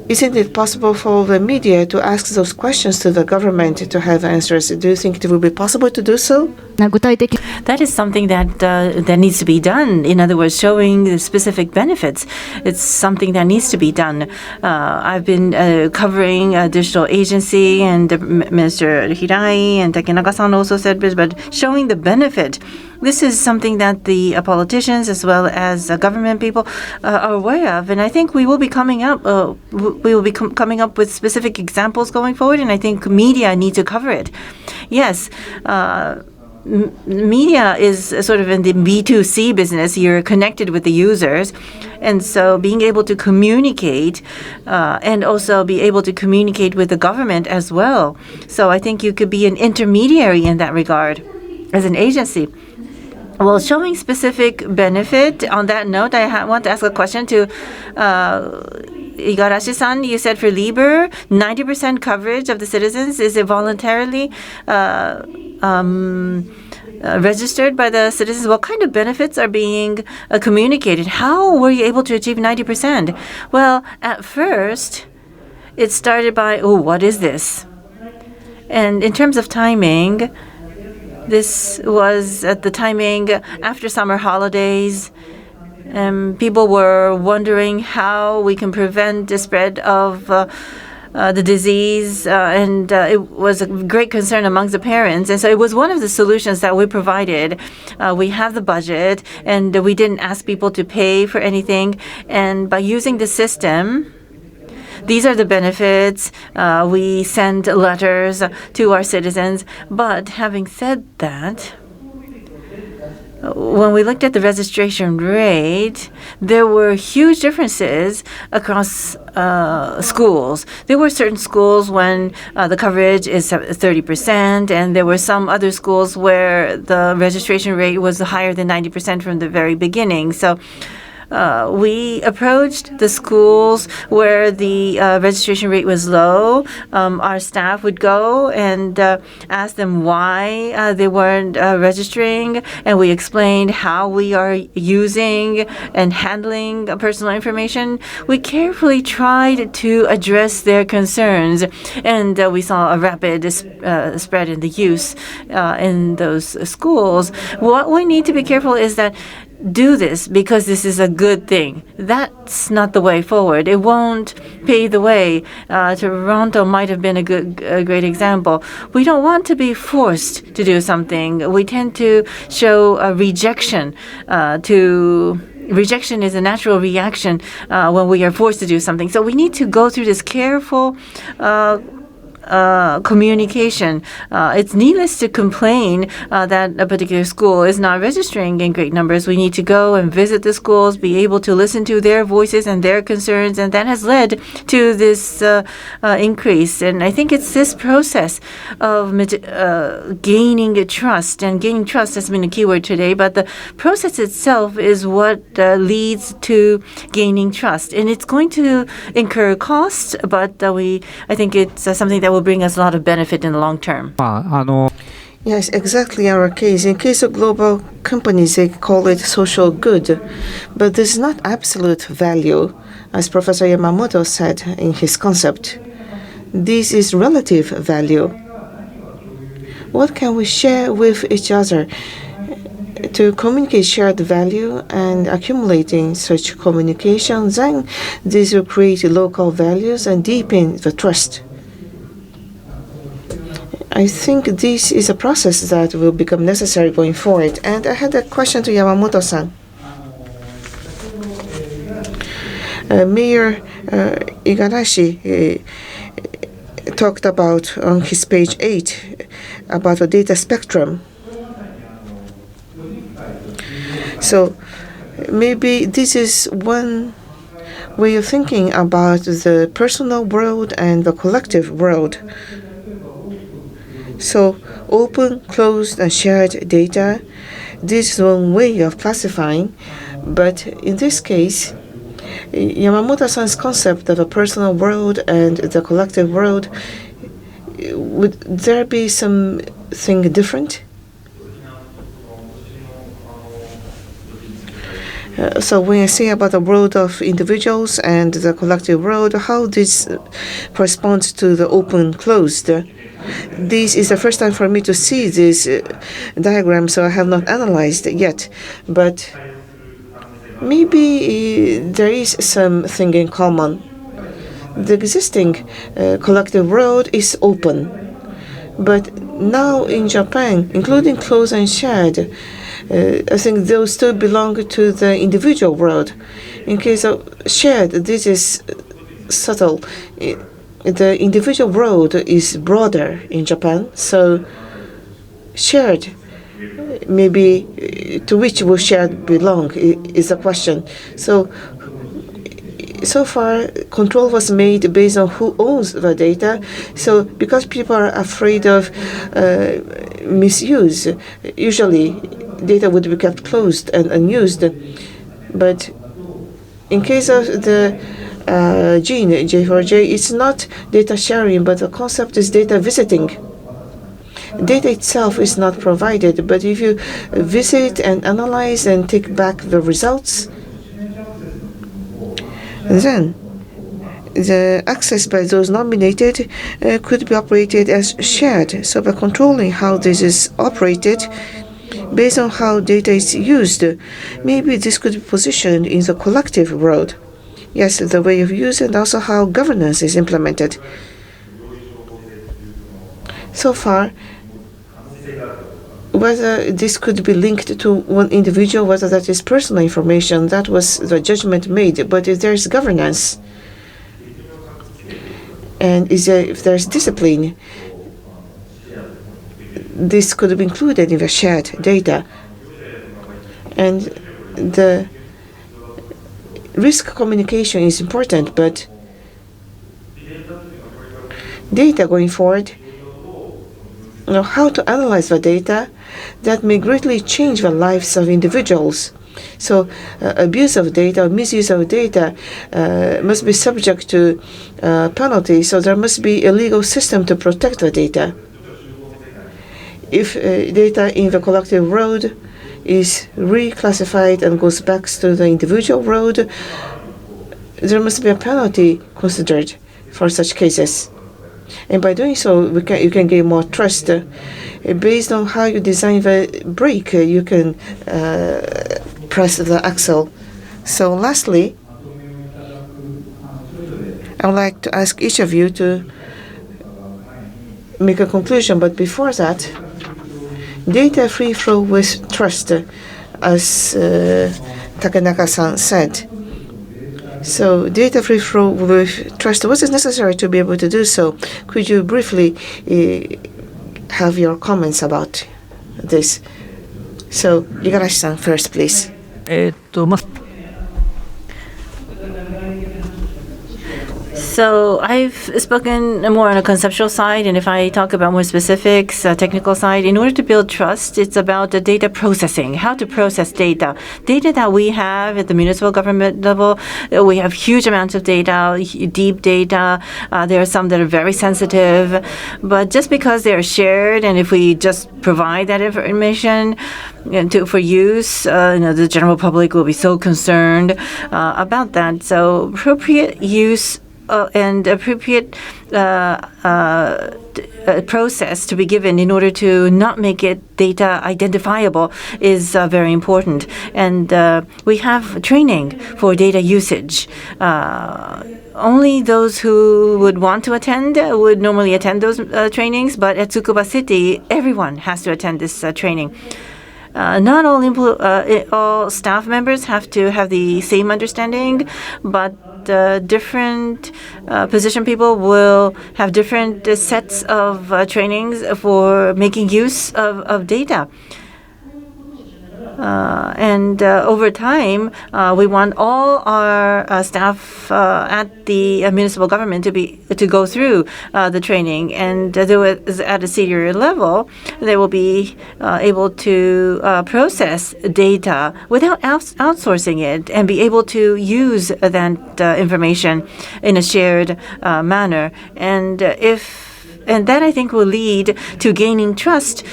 isn't it possible for the media to ask those questions to the government to have answers? Do you think it will be possible to do so? That is something that needs to be done. In other words, showing the specific benefits. It's something that needs to be done. I've been covering a digital agency, and Minister Hirai and Takenaka-san also said this, but showing the benefit. This is something that the politicians as well as government people are aware of, and I think we will be coming up. Coming up with specific examples going forward, and I think media need to cover it. Yes. Media is sort of in the B2C business. You're connected with the users, and so being able to communicate and also be able to communicate with the government as well. So I think you could be an intermediary in that regard as an agency. Well, showing specific benefit, on that note, I want to ask a question to Igarashi-san. You said for Liber, 90% coverage of the citizens, is it voluntarily registered by the citizens? What kind of benefits are being communicated? How were you able to achieve 90%? Well, at first, it started by, what is this? And in terms of timing, this was at the timing after summer holidays. People were wondering how we can prevent the spread of the disease, and it was a great concern amongst the parents. And so it was one of the solutions that we provided. We have the budget, and we didn't ask people to pay for anything. And by using the system, these are the benefits. We send letters to our citizens. But having said that, when we looked at the registration rate, there were huge differences across schools. There were certain schools when the coverage is 30%, and there were some other schools where the registration rate was higher than 90% from the very beginning. So we approached the schools where the registration rate was low. Our staff would go and ask them why they weren't registering, and we explained how we are using and handling personal information. We carefully tried to address their concerns, and we saw a rapid spread in the use in those schools. What we need to be careful is that do this because this is a good thing. That's not the way forward. It won't pave the way. Toronto might have been a great example. We don't want to be forced to do something. We tend to show a rejection. Rejection is a natural reaction when we are forced to do something. So we need to go through this careful communication. It's needless to complain that a particular school is not registering in great numbers. We need to go and visit the schools, be able to listen to their voices and their concerns, and that has led to this increase. And I think it's this process of gaining trust, and gaining trust has been a keyword today, but the process itself is what leads to gaining trust. And it's going to incur costs, but I think it's something that will bring us a lot of benefit in the long term. Yes, exactly our case. In case of global companies, they call it social good. But this is not absolute value, as Professor Yamamoto said in his concept. This is relative value. What can we share with each other to communicate shared value and accumulating such communications? Then this will create local values and deepen the trust. I think this is a process that will become necessary going forward. And I had a question to Yamamoto-san. Mayor Igarashi talked about on his page 8 about a data spectrum. So maybe this is one way of thinking about the personal world and the collective world. So open, closed, and shared data, this is one way of classifying. But in this case, Yamamoto-san's concept of a personal world and the collective world, would there be something different? So when I say about the world of individuals and the collective world, how this corresponds to the open-closed. This is the first time for me to see this diagram, so I have not analyzed it yet. But maybe there is something in common. The existing collective world is open. But now in Japan, including closed and shared, I think those still belong to the individual world. In case of shared, this is subtle. The individual world is broader in Japan, so shared, maybe to which will shared belong is a question. So far, control was made based on who owns the data. So because people are afraid of misuse, usually data would be kept closed and unused. But in case of the gene J4J, it's not data sharing, but the concept is data visiting. Data itself is not provided, but if you visit and analyze and take back the results, then the access by those nominated could be operated as shared. So by controlling how this is operated, based on how data is used, maybe this could be positioned in the collective world. Yes, the way of use and also how governance is implemented. So far, whether this could be linked to one individual, whether that is personal information, that was the judgment made. But if there's governance, and if there's discipline, this could be included in the shared data. And the risk communication is important, but data going forward, how to analyze the data, that may greatly change the lives of individuals. So abuse of data, misuse of data must be subject to penalty. So there must be a legal system to protect the data. If data in the collective world is reclassified and goes back to the individual world, there must be a penalty considered for such cases. And by doing so, you can gain more trust. Based on how you design the brake, you can press the axle. So lastly, I would like to ask each of you to make a conclusion. But before that, data free flow with trust, as Takanaka-san said. So data free flow with trust, what is necessary to be able to do so? Could you briefly have your comments about this? So Igarashi-san first, please. So I've spoken more on a conceptual side, and if I talk about more specifics, technical side, in order to build trust, it's about the data processing, how to process data. Data that we have at the municipal government level, we have huge amounts of data, deep data. There are some that are very sensitive, but just because they're shared, and if we just provide that information for use, the general public will be so concerned about that. So appropriate use and appropriate process to be given in order to not make it data identifiable is very important. And we have training for data usage. Only those who would want to attend would normally attend those trainings, but at Tsukuba City, everyone has to attend this training. Not all staff members have to have the same understanding, but different position people will have different sets of trainings for making use of data. And over time, we want all our staff at the municipal government to go through the training, and at a senior level, they will be able to process data without outsourcing it and be able to use that information in a shared manner. And that, I think, will lead to gaining trust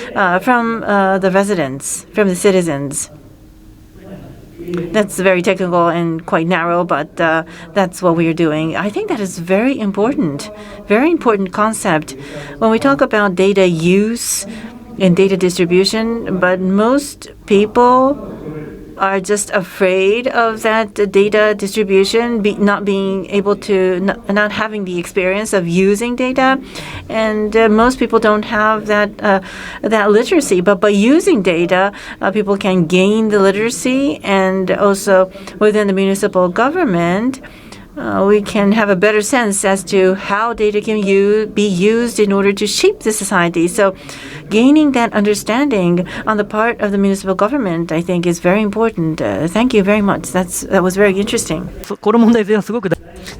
from the residents, from the citizens. That's very technical and quite narrow, but that's what we are doing. I think that is very important concept. When we talk about data use and data distribution, but most people are just afraid of that data distribution, not being able to, not having the experience of using data, and most people don't have that literacy. But by using data, people can gain the literacy, and also within the municipal government, we can have a better sense as to how data can be used in order to shape the society. So gaining that understanding on the part of the municipal government, I think, is very important. Thank you very much. That was very interesting.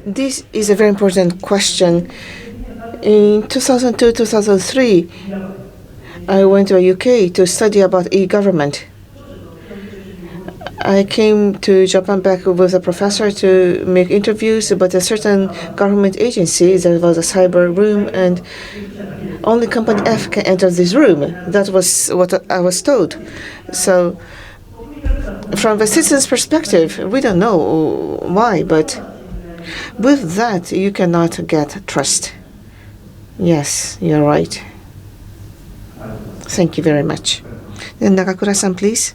This is a very important question. In 2002-2003, I went to the UK to study about e-government. I came to Japan back with a professor to make interviews, but a certain government agency, there was a cyber room, and only company F can enter this room. That was what I was told. So from the citizen's perspective, we don't know why, but with that, you cannot get trust. Yes, you're right. Thank you very much. And Nagakura-san, please.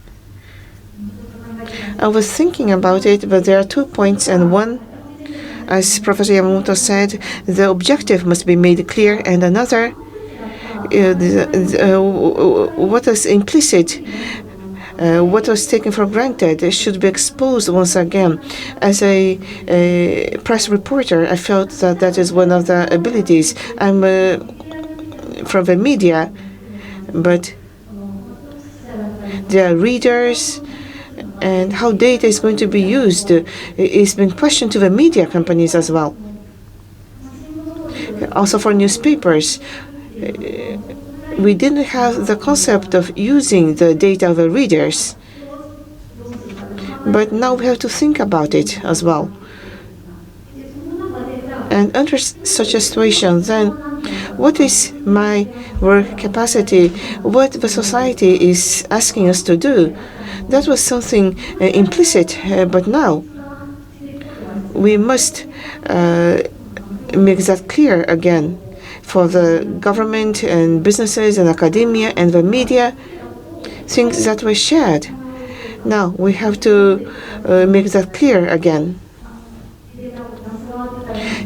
I was thinking about it, but there are 2 points, and one, as Professor Yamamoto said, the objective must be made clear, and another, what is implicit, what was taken for granted should be exposed once again. As a press reporter, I felt that that is one of the abilities. I'm from the media, but there are readers, and how data is going to be used is been questioned to the media companies as well. Also for newspapers, we didn't have the concept of using the data of the readers, but now we have to think about it as well. And under such a situation, then what is my work capacity? What the society is asking us to do? That was something implicit, but now we must make that clear again for the government and businesses and academia and the media, things that were shared. Now we have to make that clear again.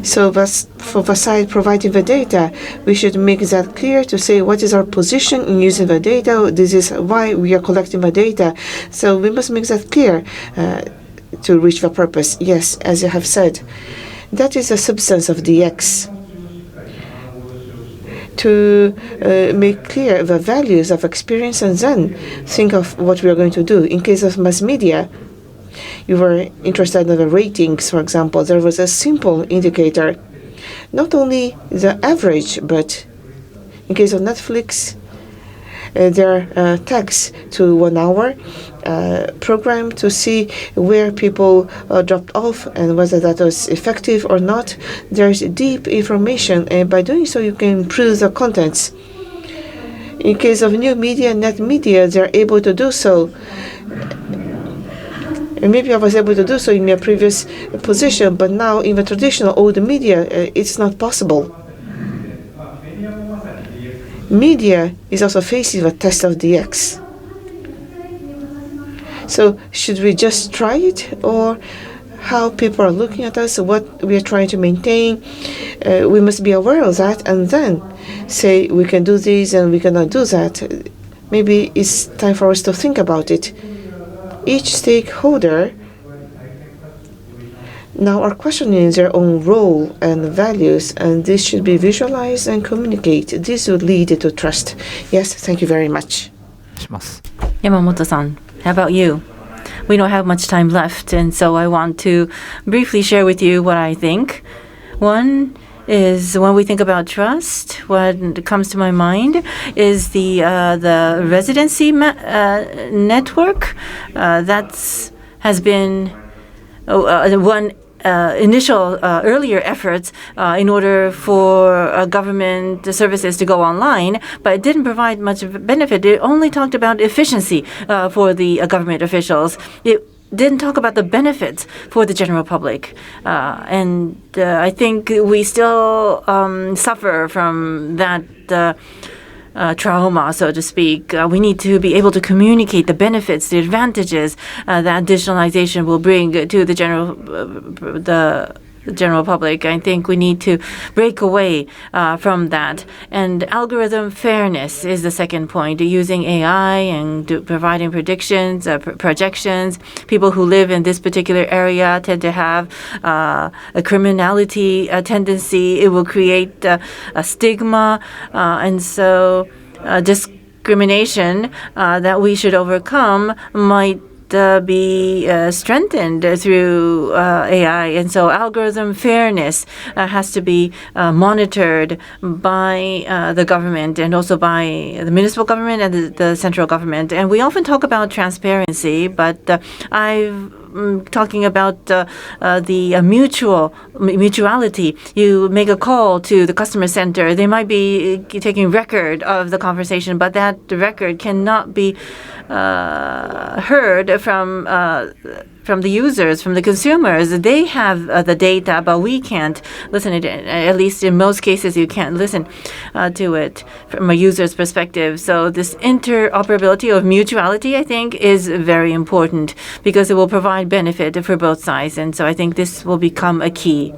So for the side providing the data, we should make that clear to say what is our position in using the data. This is why we are collecting the data. So we must make that clear to reach the purpose. Yes, as you have said, that is the substance of DX. To make clear the values of experience and then think of what we are going to do. In case of mass media, you were interested in the ratings, for example. There was a simple indicator, not only the average, but in case of Netflix, there are tags to 1 hour program to see where people dropped off and whether that was effective or not. There's deep information, and by doing so, you can improve the contents. In case of new media, net media, they're able to do so. And maybe I was able to do so in my previous position, but now in the traditional old media, it's not possible. Media is also facing the test of DX. So should we just try it, or how people are looking at us, what we are trying to maintain? We must be aware of that and then say we can do this and we cannot do that. Maybe it's time for us to think about it. Each stakeholder now are questioning their own role and values, and this should be visualized and communicated. This would lead to trust. Yes, thank you very much. Yamamoto-san, how about you? We don't have much time left, and so I want to briefly share with you what I think. One is, when we think about trust, what comes to my mind is the residency network. That's has been one initial earlier efforts in order for government services to go online, but it didn't provide much benefit. It only talked about efficiency for the government officials. didn't talk about the benefits for the general public. And I think we still suffer from that trauma, so to speak. We need to be able to communicate the benefits, the advantages that digitalization will bring to the general public. I think we need to break away from that. And algorithm fairness is the second point. Using AI and providing predictions, projections. People who live in this particular area tend to have a criminality tendency. It will create a stigma. And so discrimination that we should overcome might be strengthened through AI. And so algorithm fairness has to be monitored by the government and also by the municipal government and the central government. And we often talk about transparency, but I'm talking about the mutuality. You make a call to the customer center. They might be taking record of the conversation, but that record cannot be heard from the users, from the consumers. They have the data, but we can't listen to it. At least in most cases, you can't listen to it from a user's perspective. So this interoperability of mutuality, I think, is very important because it will provide benefit for both sides. And so I think this will become a key.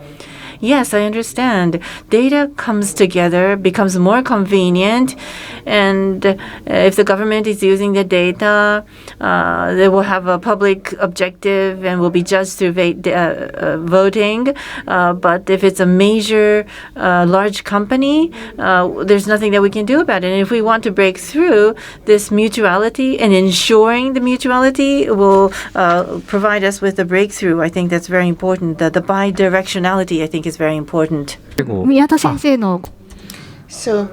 Yes, I understand. Data comes together, becomes more convenient, and if the government is using the data, they will have a public objective and will be judged through voting. But if it's a major, large company, there's nothing that we can do about it. And if we want to break through this mutuality and ensuring the mutuality will provide us with a breakthrough, I think that's very important. The bi-directionality, I think, is very important. Miyata sensei no. So,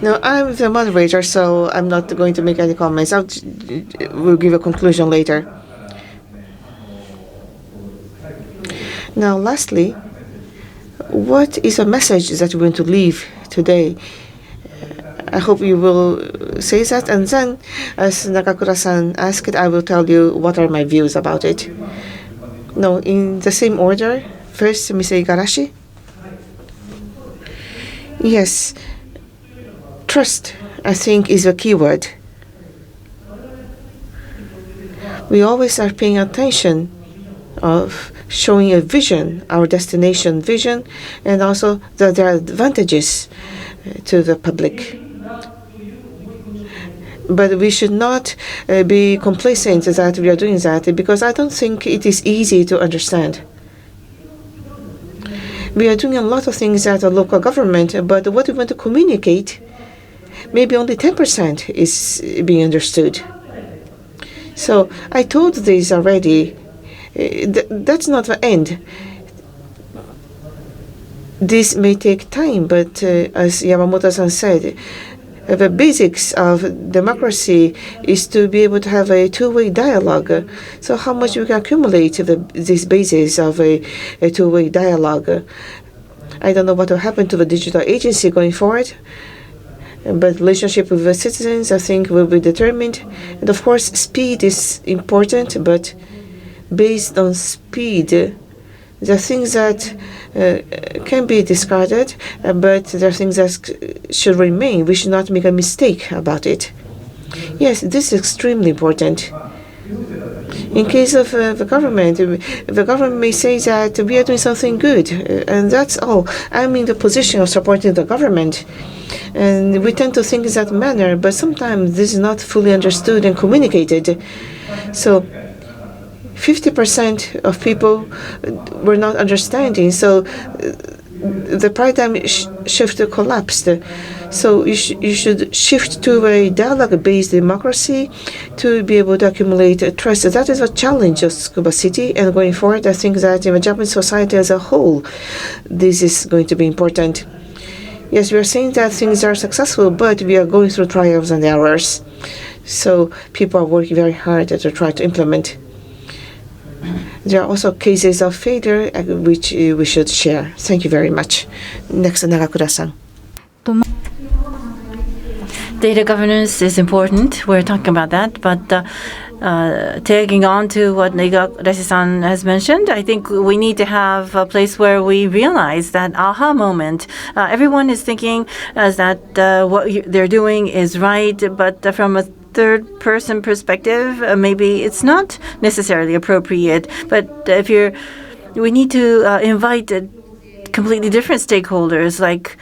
no, I'm the moderator, so I'm not going to make any comments. We'll give a conclusion later. Now, lastly, what is a message that you want to leave today? I hope you will say that, and then, as Nagakura-san asked, I will tell you what are my views about it. No, in the same order. First, Mr. Igarashi. Yes, trust, I think, is a key word. We always are paying attention of showing a vision, our destination vision, and also that there are advantages to the public. But we should not be complacent that we are doing that, because I don't think it is easy to understand. We are doing a lot of things at the local government, but what we want to communicate, maybe only 10% is being understood. So I told this already. That's not the end. This may take time, but as Yamamoto-san said, the basics of democracy is to be able to have a two-way dialogue. So how much we can accumulate this basis of a two-way dialogue. I don't know what will happen to the digital agency going forward, but relationship with the citizens, I think, will be determined. And of course, speed is important, but based on speed, there are things that can be discarded, but there are things that should remain. We should not make a mistake about it. Yes, this is extremely important. In case of the government may say that we are doing something good, and that's all. I'm in the position of supporting the government, and we tend to think in that manner, but sometimes this is not fully understood and communicated. So 50% of people were not understanding, so the paradigm shift collapsed. So you should shift to a dialogue-based democracy to be able to accumulate trust. That is a challenge of Tsukuba City, and going forward, I think that in the Japanese society as a whole, this is going to be important. Yes, we are saying that things are successful, but we are going through trials and errors. So people are working very hard to try to implement. There are also cases of failure which we should share. Thank you very much. Next, Nagakura-san. Data governance is important. We're talking about that, but tagging on to what Igarashi-san has mentioned, I think we need to have a place where we realize that aha moment. Everyone is thinking that what they're doing is right, but from a third-person perspective, maybe it's not necessarily appropriate. But we need to invite completely different stakeholders like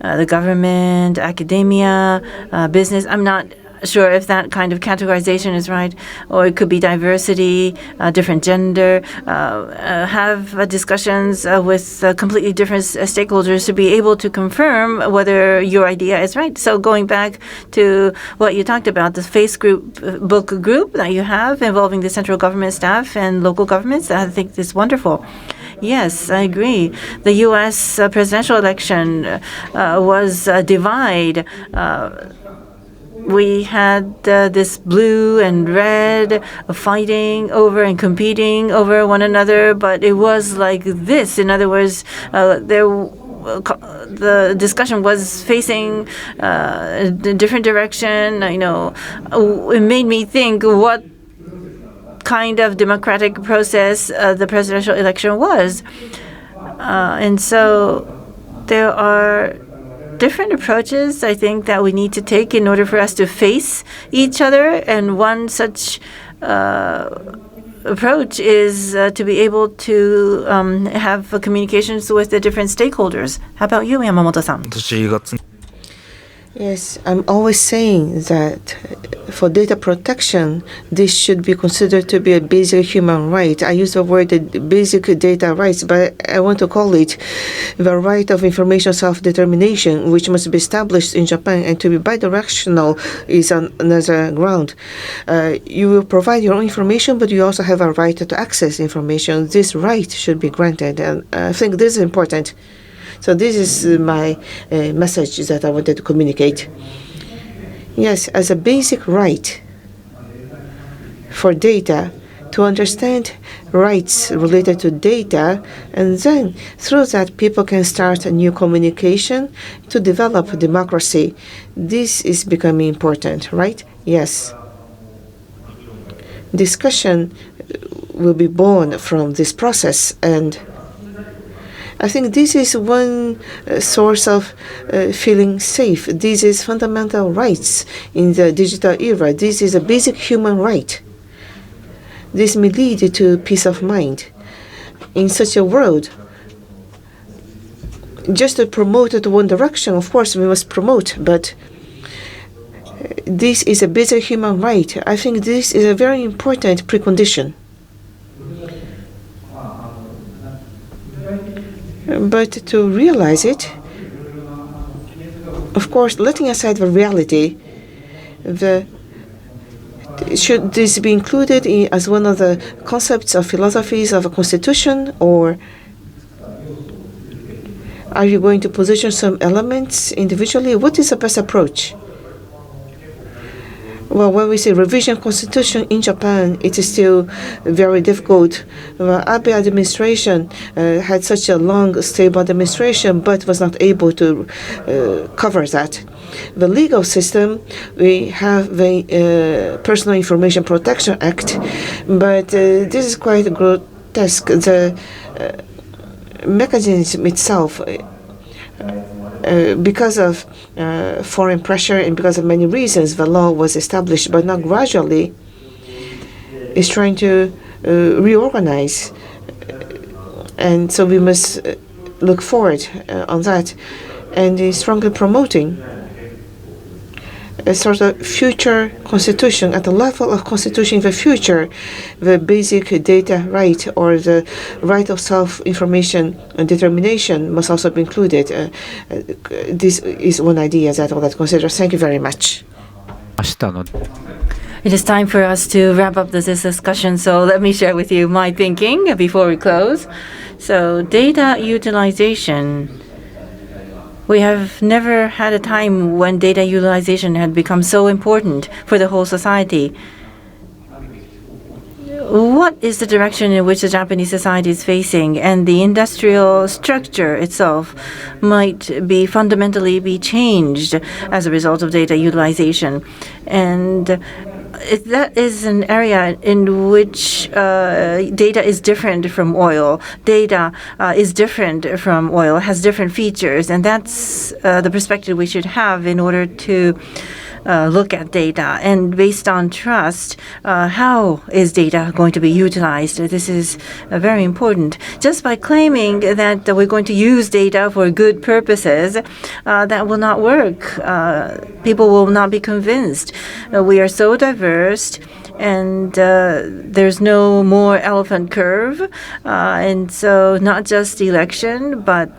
the government, academia, business. I'm not sure if that kind of categorization is right, or it could be diversity, different gender, have discussions with completely different stakeholders to be able to confirm whether your idea is right. So going back to what you talked about, the book group that you have involving the central government staff and local governments, I think is wonderful. Yes, I agree. The U.S. presidential election was a divide. We had this blue and red fighting over and competing over one another, but it was like this. In other words, the discussion was facing a different direction. It made me think what kind of democratic process the presidential election was. And so there are different approaches, I think, that we need to take in order for us to face each other. And one such approach is to be able to have communications with the different stakeholders. How about you, Yamamoto-san? Yes, I'm always saying that for data protection, this should be considered to be a basic human right. I use the word basic data rights, but I want to call it the right of information self-determination, which must be established in Japan, and to be bidirectional is another ground. You will provide your own information, but you also have a right to access information. This right should be granted, and I think this is important. So this is my message that I wanted to communicate. Yes, as a basic right for data, to understand rights related to data, and then through that people can start a new communication to develop democracy. This is becoming important, right? Yes. Discussion will be born from this process, and I think this is one source of feeling safe. This is fundamental rights in the digital era. This is a basic human right. This may lead to peace of mind. In such a world, just to promote it one direction, of course we must promote, but this is a basic human right. I think this is a very important precondition. But to realize it, of course, letting aside the reality, should this be included as one of the concepts of philosophies of a constitution, or are you going to position some elements individually? What is the best approach? Well, when we say revision constitution in Japan, it is still very difficult. The Abe administration had such a long, stable administration, but was not able to cover that. The legal system, we have the Personal Information Protection Act, but this is quite grotesque. The mechanism itself, because of foreign pressure and because of many reasons, the law was established, but now gradually is trying to reorganize. And so we must look forward on that, and is strongly promoting a sort of future constitution at the level of constitution in the future. The basic data right, or the right of self-information and determination, must also be included. This is one idea that I would like to consider. Thank you very much. It is time for us to wrap up this discussion, so let me share with you my thinking before we close. So, data utilization. We have never had a time when data utilization had become so important for the whole society. what is the direction in which the Japanese society is facing, and the industrial structure itself might be fundamentally be changed as a result of data utilization. And that is an area in which data is different from oil. Data is different from oil, has different features, and that's the perspective we should have in order to look at data. And based on trust, how is data going to be utilized? This is very important. Just by claiming that we're going to use data for good purposes, that will not work. People will not be convinced. We are so diverse, and there's no more elephant curve. And so not just election, but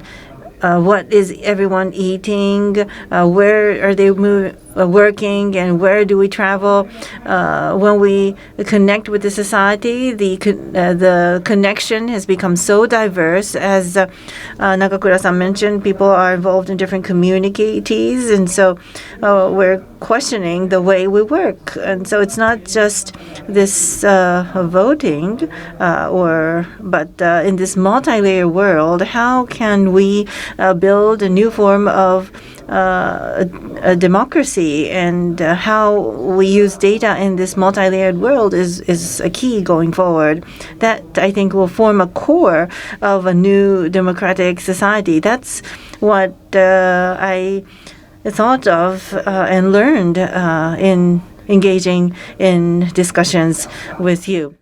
what is everyone eating? Where are they working, and where do we travel? When we connect with the society, the connection has become so diverse. As Nagakura-san mentioned, people are involved in different communities, and so we're questioning the way we work. And so it's not just this voting, but in this multi-layer world, how can we build a new form of a democracy, and how we use data in this multi-layered world is a key going forward. That, I think, will form a core of a new democratic society. That's what I thought of and learned in engaging in discussions with you.